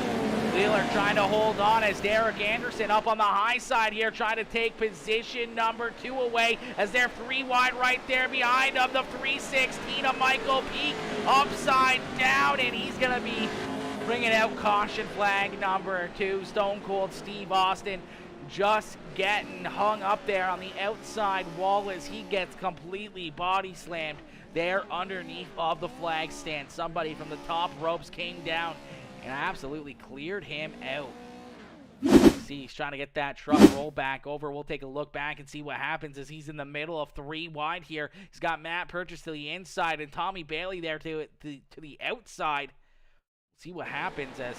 Wheeler trying to hold on as Derek Anderson up on the high side here, trying to take position number 2 away as they're 3 wide right there behind him. The 316 of Michael Peak upside down, and he's going to be bringing out caution flag number 2. Stone Cold Steve Austin just getting hung up there on the outside wall as he gets completely body slammed there underneath of the flag stand. Somebody from the top ropes came down and absolutely cleared him out. See, he's trying to get that truck roll back over. We'll take a look back and see what happens as he's in the middle of 3 wide here. He's got Matt Purchase to the inside and Tommy Bailey there to the outside. See what happens as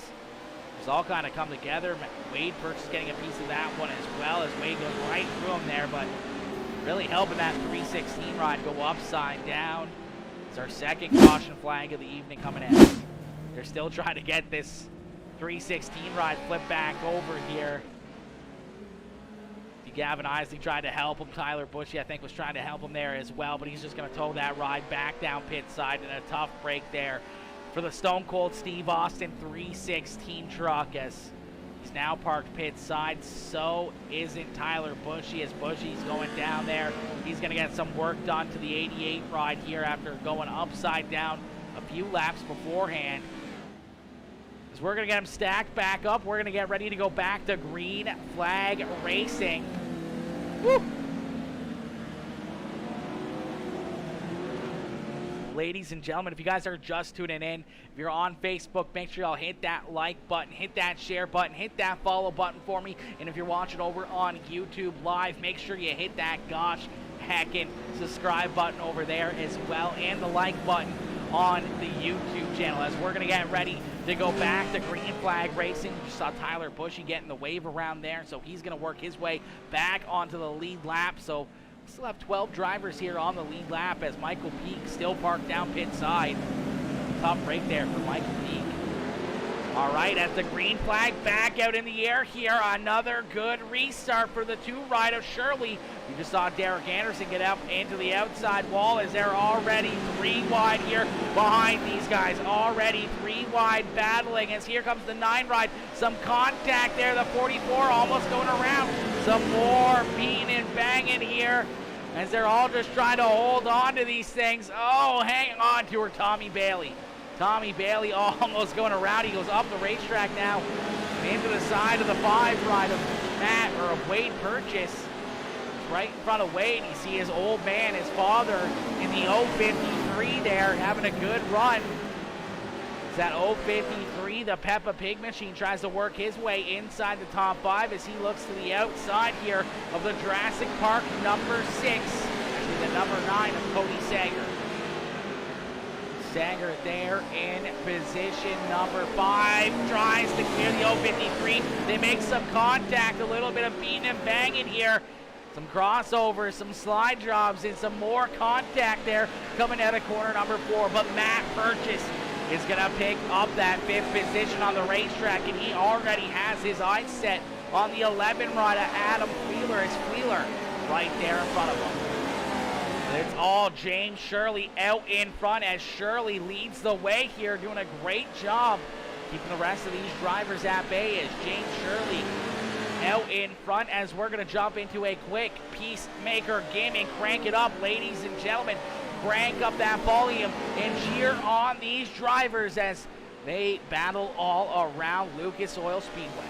it's all kind of come together. Wade Purchase getting a piece of that one as well as Wade goes right through him there, but really helping that 316 ride go upside down. It's our second caution flag of the evening coming in. They're still trying to get this 316 ride flipped back over here. Gavin Isley tried to help him. Tyler Bushy, I think, was trying to help him there as well, but he's just going to tow that ride back down pit side in a tough break there for the Stone Cold Steve Austin 316 truck as he's now parked pit side. So isn't Tyler Bushy as Bushy's going down there. He's going to get some work done to the 88 ride here after going upside down a few laps beforehand. As we're going to get him stacked back up, we're going to get ready to go back to green flag racing. Woo! Ladies and gentlemen, if you guys are just tuning in, if you're on Facebook, make sure y'all hit that like button, hit that share button, hit that follow button for me. And if you're watching over on YouTube Live, make sure you hit that gosh heckin' subscribe button over there as well, and the like button on the YouTube channel as we're going to get ready to go back to green flag racing. You saw Tyler Bushy getting the wave around there, so he's going to work his way back onto the lead lap. So we still have 12 drivers here on the lead lap as Michael Peak still parked down pit side. Tough break there for Michael Peak. All right, as the green flag back out in the air here, another good restart for the 2 right of Shirley. You just saw Derek Anderson get up into the outside wall as they're already 3 wide here behind these guys. Already 3 wide battling as here comes the 9 ride. Some contact there, the 44 almost going around. Some more beating and banging here as they're all just trying to hold on to these things. Oh, hang on to her, Tommy Bailey. Tommy Bailey almost going around. He goes up the racetrack now into the side of the 5 ride of Matt, or of Wade Purchase. Right in front of Wade, you see his old man, his father, in the 053 there, having a good run. It's that 053, the Peppa Pig machine, tries to work his way inside the top 5 as he looks to the outside here of the Jurassic Park number 6. Actually, the number 9 of Cody Sager. Sager there in position number 5, tries to clear the 053. They make some contact, a little bit of beating and banging here. Some crossovers, some slide jobs, and some more contact there coming out of corner number 4. But Matt Purchase is going to pick up that 5th position on the racetrack, and he already has his eyes set on the 11 rider, Adam Wheeler. It's Wheeler right there in front of him. It's all James Shirley out in front as Shirley leads the way here, doing a great job keeping the rest of these drivers at bay as James Shirley out in front as we're going to jump into a quick Peacemaker game and crank it up, ladies and gentlemen. Crank up that volume and cheer on these drivers as they battle all around Lucas Oil Speedway.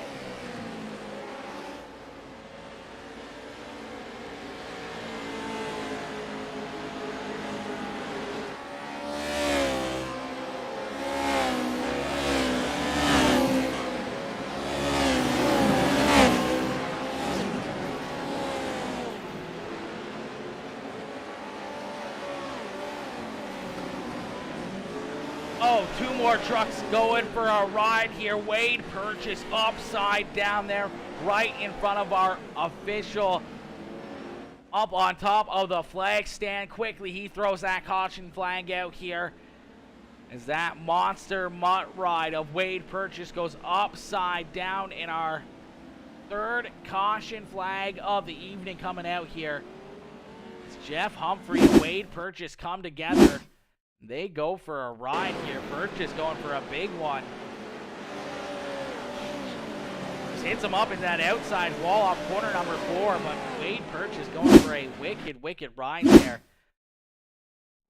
Oh, two more trucks going for a ride here. Wade Purchase upside down there right in front of our official up on top of the flag stand. Quickly, he throws that caution flag out here as that monster mutt ride of Wade Purchase goes upside down in our third caution flag of the evening coming out here. As Jeff Humphrey and Wade Purchase come together. They go for a ride here. Purchase going for a big one. Just hits him up in that outside wall off corner number 4, but Wade Purchase going for a wicked ride there.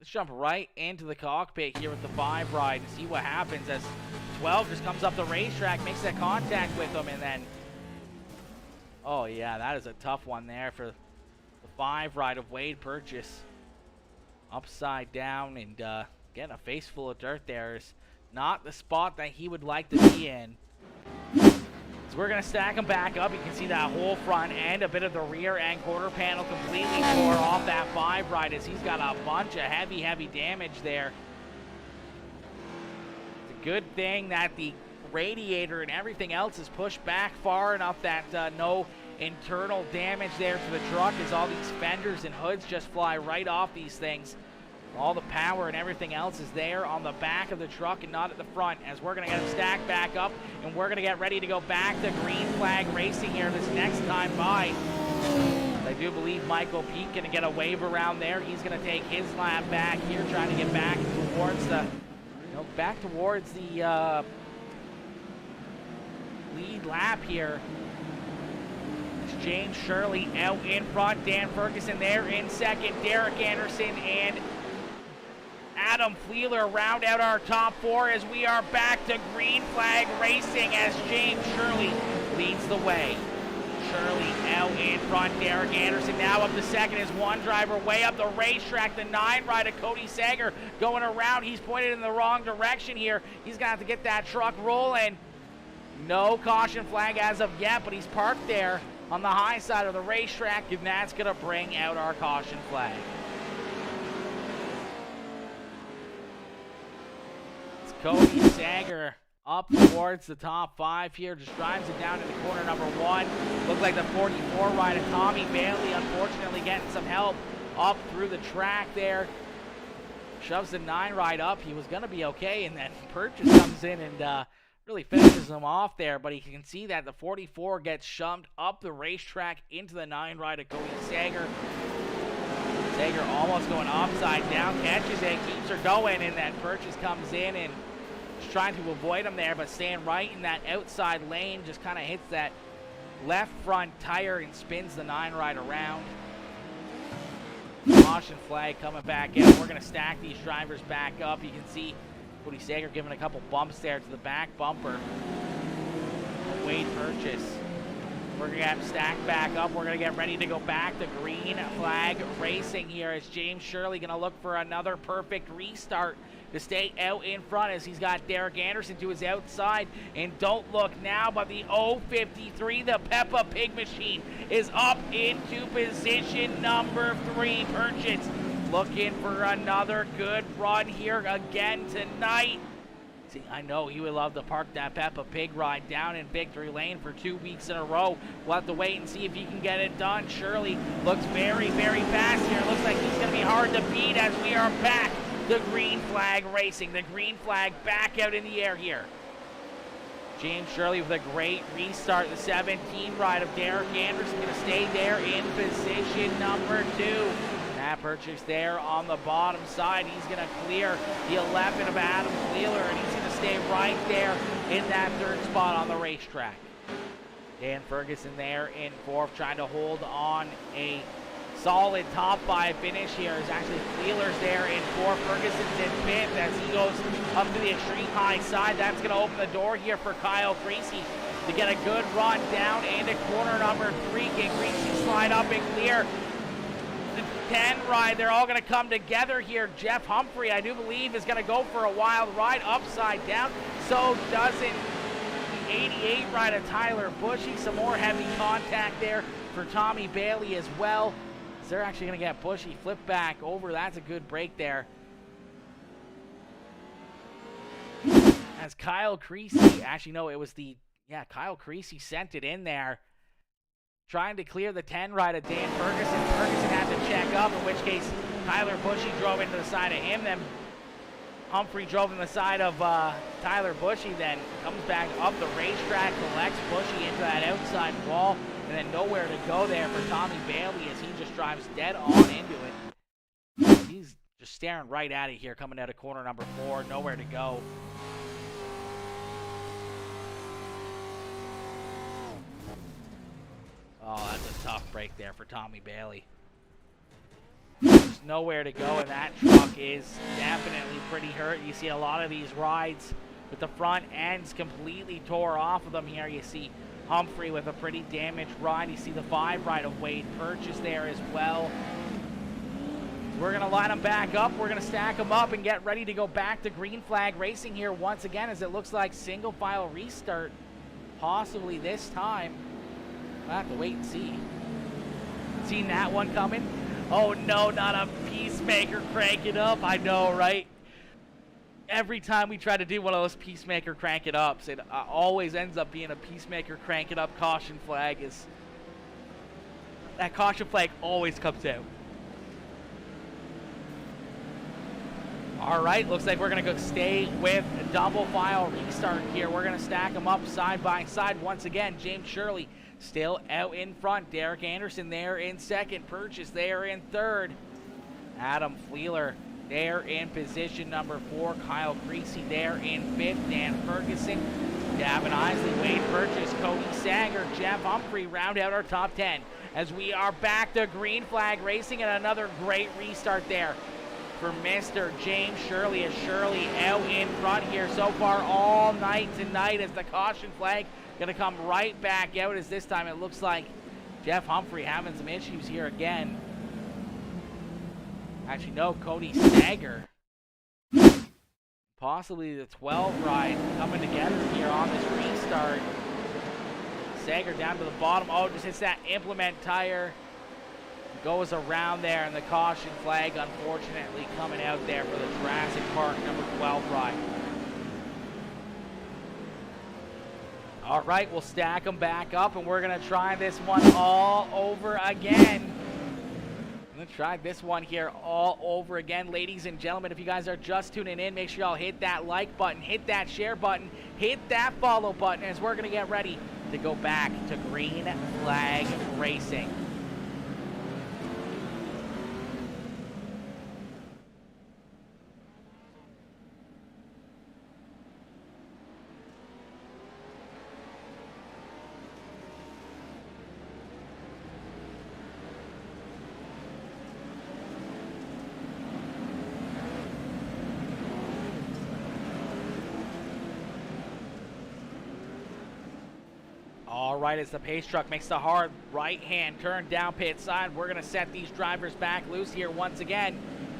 Let's jump right into the cockpit here with the 5 ride and see what happens as 12 just comes up the racetrack, makes that contact with him, and then... Oh yeah, that is a tough one there for the 5 ride of Wade Purchase. Upside down and getting a face full of dirt there is not the spot that he would like to be in. So we're going to stack him back up. You can see that whole front end, a bit of the rear and quarter panel completely tore off that 5 ride as he's got a bunch of heavy damage there. It's a good thing that the radiator and everything else is pushed back far enough that no internal damage there to the truck as all these fenders and hoods just fly right off these things. All the power and everything else is there on the back of the truck and not at the front as we're going to get them stacked back up and we're going to get ready to go back to green flag racing here this next time by. I do believe Michael Peake going to get a wave around there. He's going to take his lap back here, trying to get back towards the, back towards the lead lap here. James Shirley out in front, Dan Ferguson there in second, Derek Anderson and Adam Fleeler round out our top 4 as we are back to green flag racing as James Shirley leads the way. Shirley out in front, Derek Anderson now up to second as one driver way up the racetrack, the 9 rider Cody Sager going around. He's pointed in the wrong direction here. He's going to have to get that truck rolling. No caution flag as of yet, but he's parked there on the high side of the racetrack, and that's going to bring out our caution flag. It's Cody Sager up towards the top 5 here, just drives it down into corner number 1. Looks like the 44 rider Tommy Bailey unfortunately getting some help up through the track there. Shoves the 9 ride up. He was going to be okay, and then Purchase comes in and really finishes him off there, but you can see that the 44 gets shoved up the racetrack into the 9 rider Cody Sager. Sager almost going upside down, catches it, keeps her going, and then Purchase comes in and is trying to avoid him there, but staying right in that outside lane, just kind of hits that left front tire and spins the 9 rider around. Caution flag coming back in. We're going to stack these drivers back up. You can see Cody Sager giving a couple bumps there to the back bumper. Wade Purchase. We're going to get stacked back up. We're going to get ready to go back to green flag racing here as James Shirley going to look for another perfect restart to stay out in front as he's got Derek Anderson to his outside. And don't look now, but the 053, the Peppa Pig machine, is up into position number 3. Purchase looking for another good run here again tonight. See, I know he would love to park that Peppa Pig ride down in victory lane for 2 weeks in a row. We'll have to wait and see if he can get it done. Shirley looks very fast here. Looks like he's going to be hard to beat as we are back to green flag racing. The green flag back out in the air here. James Shirley with a great restart. The 17 ride of Derek Anderson going to stay there in position number 2. That Purchase there on the bottom side. He's going to clear the 11 of Adam Fleeler, and he's going to stay right there in that 3rd spot on the racetrack. Dan Ferguson there in fourth, trying to hold on a solid top 5 finish here. Is actually Wheeler's there in fourth. Ferguson's in fifth as he goes up to the extreme high side. That's going to open the door here for Kyle Creasy to get a good run down into corner number 3. Can Creasy slide up and clear the 10 ride? They're all going to come together here. Jeff Humphrey, I do believe, is going to go for a wild ride upside down. So doesn't the 88 ride of Tyler Bushy. Some more heavy contact there for Tommy Bailey as well. They're actually going to get Bushy flip back over. That's a good break there. As Kyle Creasy, actually no, it was Kyle Creasy sent it in there. Trying to clear the 10 ride of Dan Ferguson. Ferguson had to check up, in which case Tyler Bushy drove into the side of him. Then Humphrey drove in the side of Tyler Bushy, then comes back up the racetrack, collects Bushy into that outside wall, and then nowhere to go there for Tommy Bailey as he just drives dead on into it. He's just staring right at it here, coming out of corner number 4, nowhere to go. Oh, that's a tough break there for Tommy Bailey. There's nowhere to go, and that truck is definitely pretty hurt. You see a lot of these rides with the front ends completely tore off of them here. You see Humphrey with a pretty damaged ride. You see the 5 ride of Wade Purchase there as well. We're going to line them back up. We're going to stack them up and get ready to go back to green flag racing here once again, as it looks like single file restart possibly this time. We'll have to wait and see. Seen that one coming? Oh no, not a Peacemaker crank it up. I know, right? Every time we try to do one of those Peacemaker crank it ups, it always ends up being a Peacemaker crank it up caution flag. That caution flag always comes out. All right, looks like we're gonna go stay with a double file restart here. We're gonna stack them up side by side once again. James Shirley still out in front. Derek Anderson there in second. Purchase there in third. Adam Wheeler there in position number 4. Kyle Creasy there in 5th. Dan Ferguson, Gavin Isley, Wade Purchase, Cody Sanger, Jeff Humphrey round out our top 10 as we are back to green flag racing, and another great restart there for Mr. James Shirley, as Shirley out in front here so far all night tonight, as the caution flag going to come right back out, as this time it looks like Jeff Humphrey having some issues here again. Actually, no, Cody Sager. Possibly the 12 ride coming together here on this restart. Sager down to the bottom. Oh, just hits that implement tire. Goes around there, and the caution flag unfortunately coming out there for the Jurassic Park number 12 ride. All right, we'll stack them back up, and we're going to try this one all over again. I'm going to try this one here all over again. Ladies and gentlemen, if you guys are just tuning in, make sure y'all hit that like button, hit that share button, hit that follow button, as we're going to get ready to go back to green flag racing. All right, as the pace truck makes the hard right-hand turn down pit side, we're going to set these drivers back loose here once again.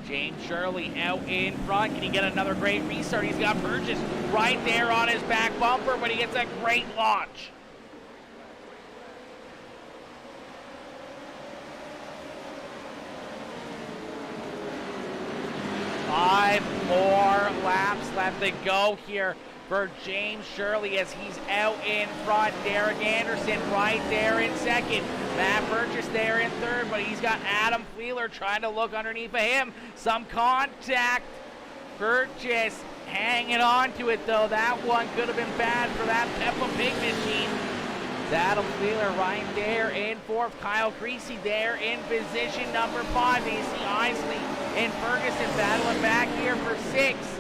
James Shirley out in front. Can he get another great restart? He's got Purchase right there on his back bumper, but he gets a great launch. Five more laps left to go here for James Shirley as he's out in front. Derek Anderson right there in second. Matt Purchase there in third, but he's got Adam Wheeler trying to look underneath of him. Some contact. Purchase hanging on to it, though. That one could have been bad for that Peppa Pig machine. Adam Wheeler right there in fourth. Kyle Creasy there in position number 5. You see Isley and Ferguson battling back here for 6.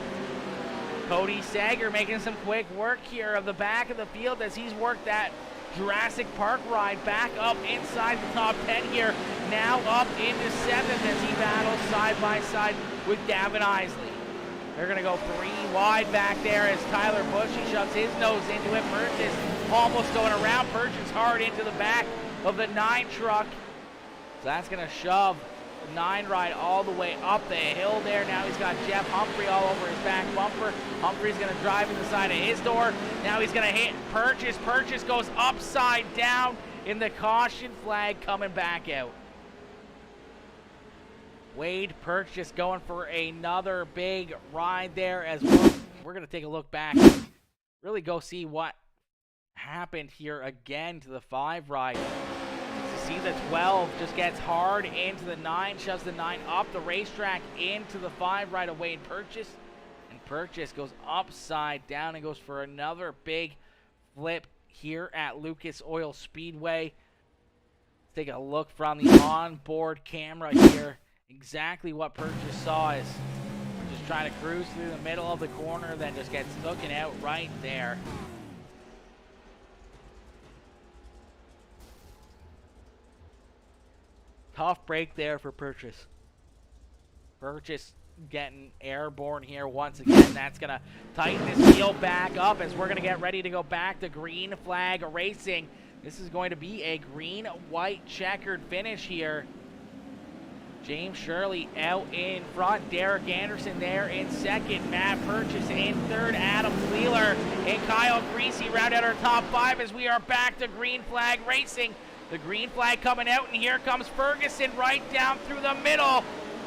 Cody Sager making some quick work here of the back of the field as he's worked that Jurassic Park ride back up inside the top 10 here. Now up into 7th as he battles side by side with Gavin Isley. They're going to go 3 wide back there as Tyler Bushy shoves his nose into it. Purchase almost going around. Purchase hard into the back of the 9 truck. So that's going to shove the 9 ride all the way up the hill there. Now he's got Jeff Humphrey all over his back bumper. Humphrey's going to drive in the side of his door. Now he's going to hit Purchase. Purchase goes upside down in the caution flag coming back out. Wade Purchase going for another big ride there as well. We're going to take a look back, really go see what happened here again to the 5 ride. See the 12 just gets hard into the 9, shoves the 9 up the racetrack into the 5 ride of Wade Purchase. And Purchase goes upside down and goes for another big flip here at Lucas Oil Speedway. Let's take a look from the onboard camera here. Exactly what Purchase saw is just trying to cruise through the middle of the corner, then just gets taken out right there. Tough break there for Purchase. Purchase getting airborne here once again. That's going to tighten his heel back up as we're going to get ready to go back to green flag racing. This is going to be a green-white checkered finish here. James Shirley out in front. Derek Anderson there in second. Matt Purchase in third. Adam Wheeler and Kyle Creasy round out our top 5 as we are back to green flag racing. The green flag coming out, and here comes Ferguson right down through the middle.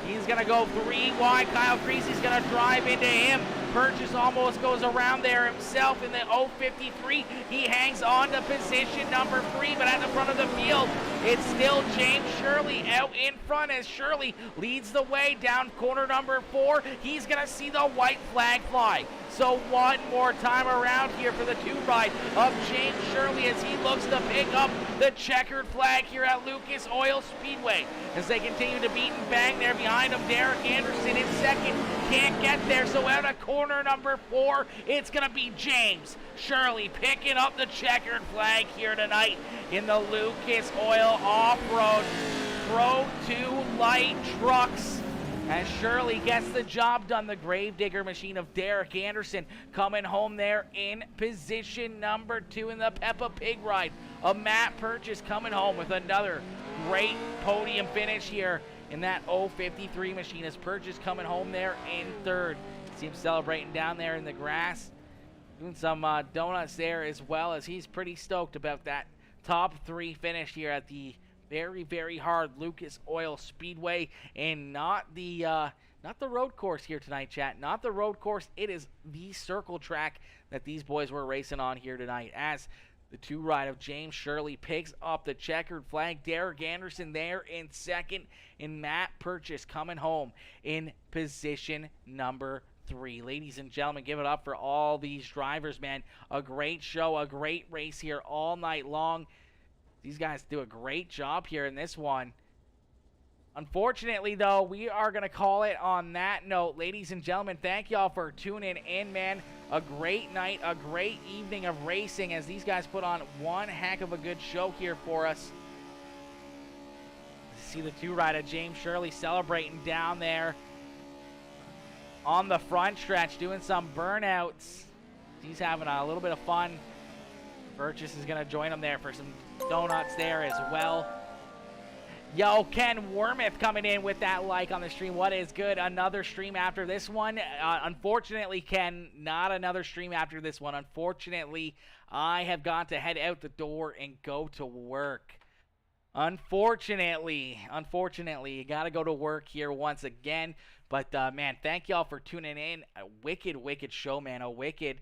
He's going to go 3 wide. Kyle Creasy's going to drive into him. Purchase almost goes around there himself in the 053. He hangs on to position number 3, but at the front of the field, it's still James Shirley out in front as Shirley leads the way down corner number 4. He's going to see the white flag fly. So one more time around here for the 2 ride of James Shirley as he looks to pick up the checkered flag here at Lucas Oil Speedway. As they continue to beat and bang there behind him, Derek Anderson in second. Can't get there, so out of corner number 4, it's going to be James Shirley picking up the checkered flag here tonight in the Lucas Oil Off-Road Pro 2 Lite Trucks. As Shirley gets the job done, the Gravedigger machine of Derek Anderson coming home there in position number 2 in the Peppa Pig ride of Matt Purchase coming home with another great podium finish here in that 053 machine as Purchase coming home there in third. See him celebrating down there in the grass, doing some donuts there as well, as he's pretty stoked about that top 3 finish here at the very, very hard Lucas Oil Speedway, and not the road course here tonight, chat. Not the road course. It is the circle track that these boys were racing on here tonight. As the 2 ride of James Shirley picks up the checkered flag. Derek Anderson there in second, and Matt Purchase coming home in position number 3. Ladies and gentlemen, give it up for all these drivers, man. A great show, a great race here all night long. These guys do a great job here in this one. Unfortunately, though, we are going to call it on that note. Ladies and gentlemen, thank y'all for tuning in, man. A great night, a great evening of racing as these guys put on one heck of a good show here for us. See the 2 ride of James Shirley celebrating down there on the front stretch, doing some burnouts. He's having a little bit of fun. Purchase is going to join him there for some donuts there as well. Yo, Ken Wormuth coming in with that like on the stream. What is good? Another stream after this one. Unfortunately, Ken, not another stream after this one. Unfortunately, I have got to head out the door and go to work. Unfortunately, you got to go to work here once again. But, man, thank y'all for tuning in. A wicked, wicked show, man. A wicked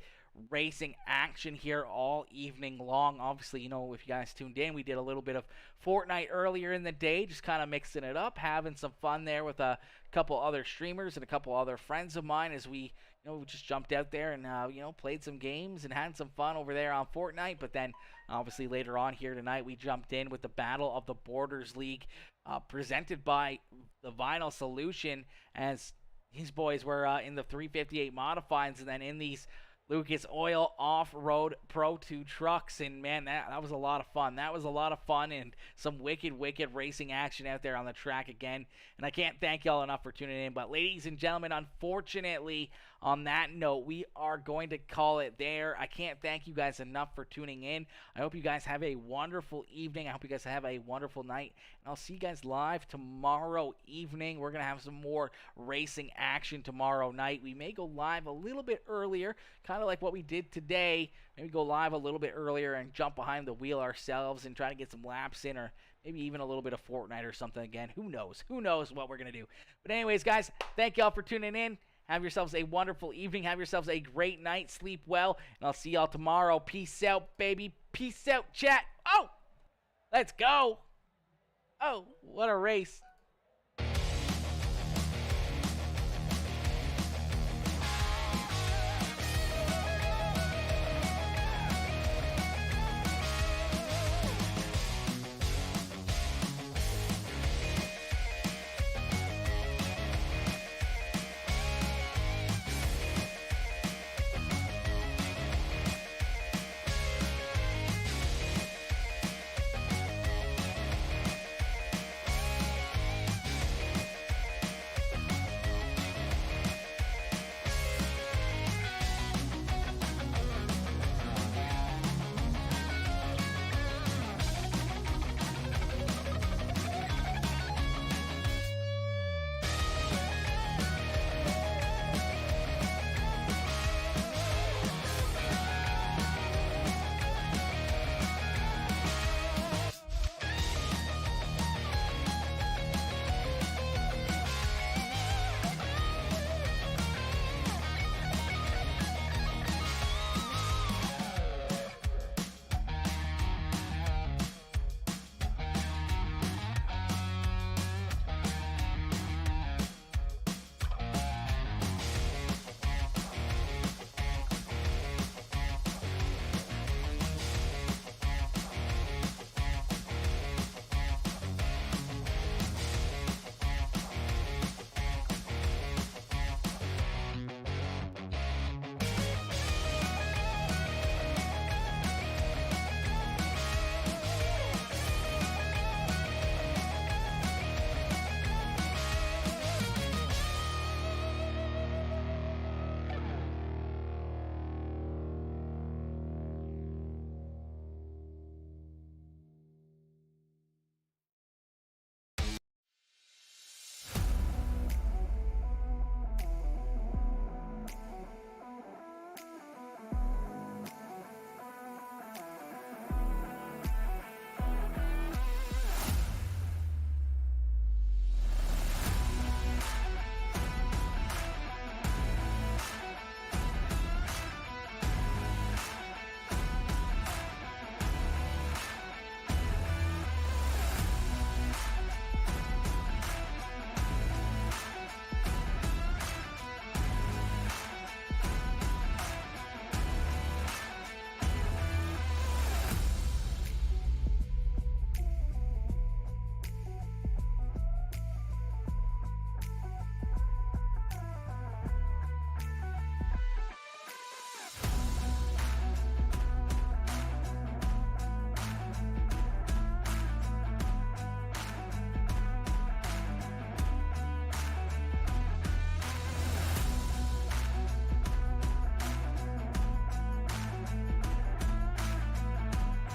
racing action here all evening long. Obviously, you know, if you guys tuned in, we did a little bit of Fortnite earlier in the day, just kind of mixing it up, having some fun there with a couple other streamers and a couple other friends of mine as we, you know, just jumped out there and, you know, played some games and had some fun over there on Fortnite. But then, obviously, later on here tonight, we jumped in with the Battle of the Borders League presented by the Vinyl Solution, as these boys were in the 358 modifieds, and then in these Lucas Oil Off-Road Pro 2 trucks. And, man, that was a lot of fun. That was a lot of fun and some wicked racing action out there on the track again. And I can't thank y'all enough for tuning in. But, ladies and gentlemen, unfortunately, on that note, we are going to call it there. I can't thank you guys enough for tuning in. I hope you guys have a wonderful evening. I hope you guys have a wonderful night. And I'll see you guys live tomorrow evening. We're going to have some more racing action tomorrow night. We may go live a little bit earlier, kind of like what we did today. Maybe go live a little bit earlier and jump behind the wheel ourselves and try to get some laps in, or maybe even a little bit of Fortnite or something again. Who knows? Who knows what we're going to do? But anyways, guys, thank y'all for tuning in. Have yourselves a wonderful evening. Have yourselves a great night. Sleep well. And I'll see y'all tomorrow. Peace out, baby. Peace out, chat. Oh, let's go. Oh, what a race.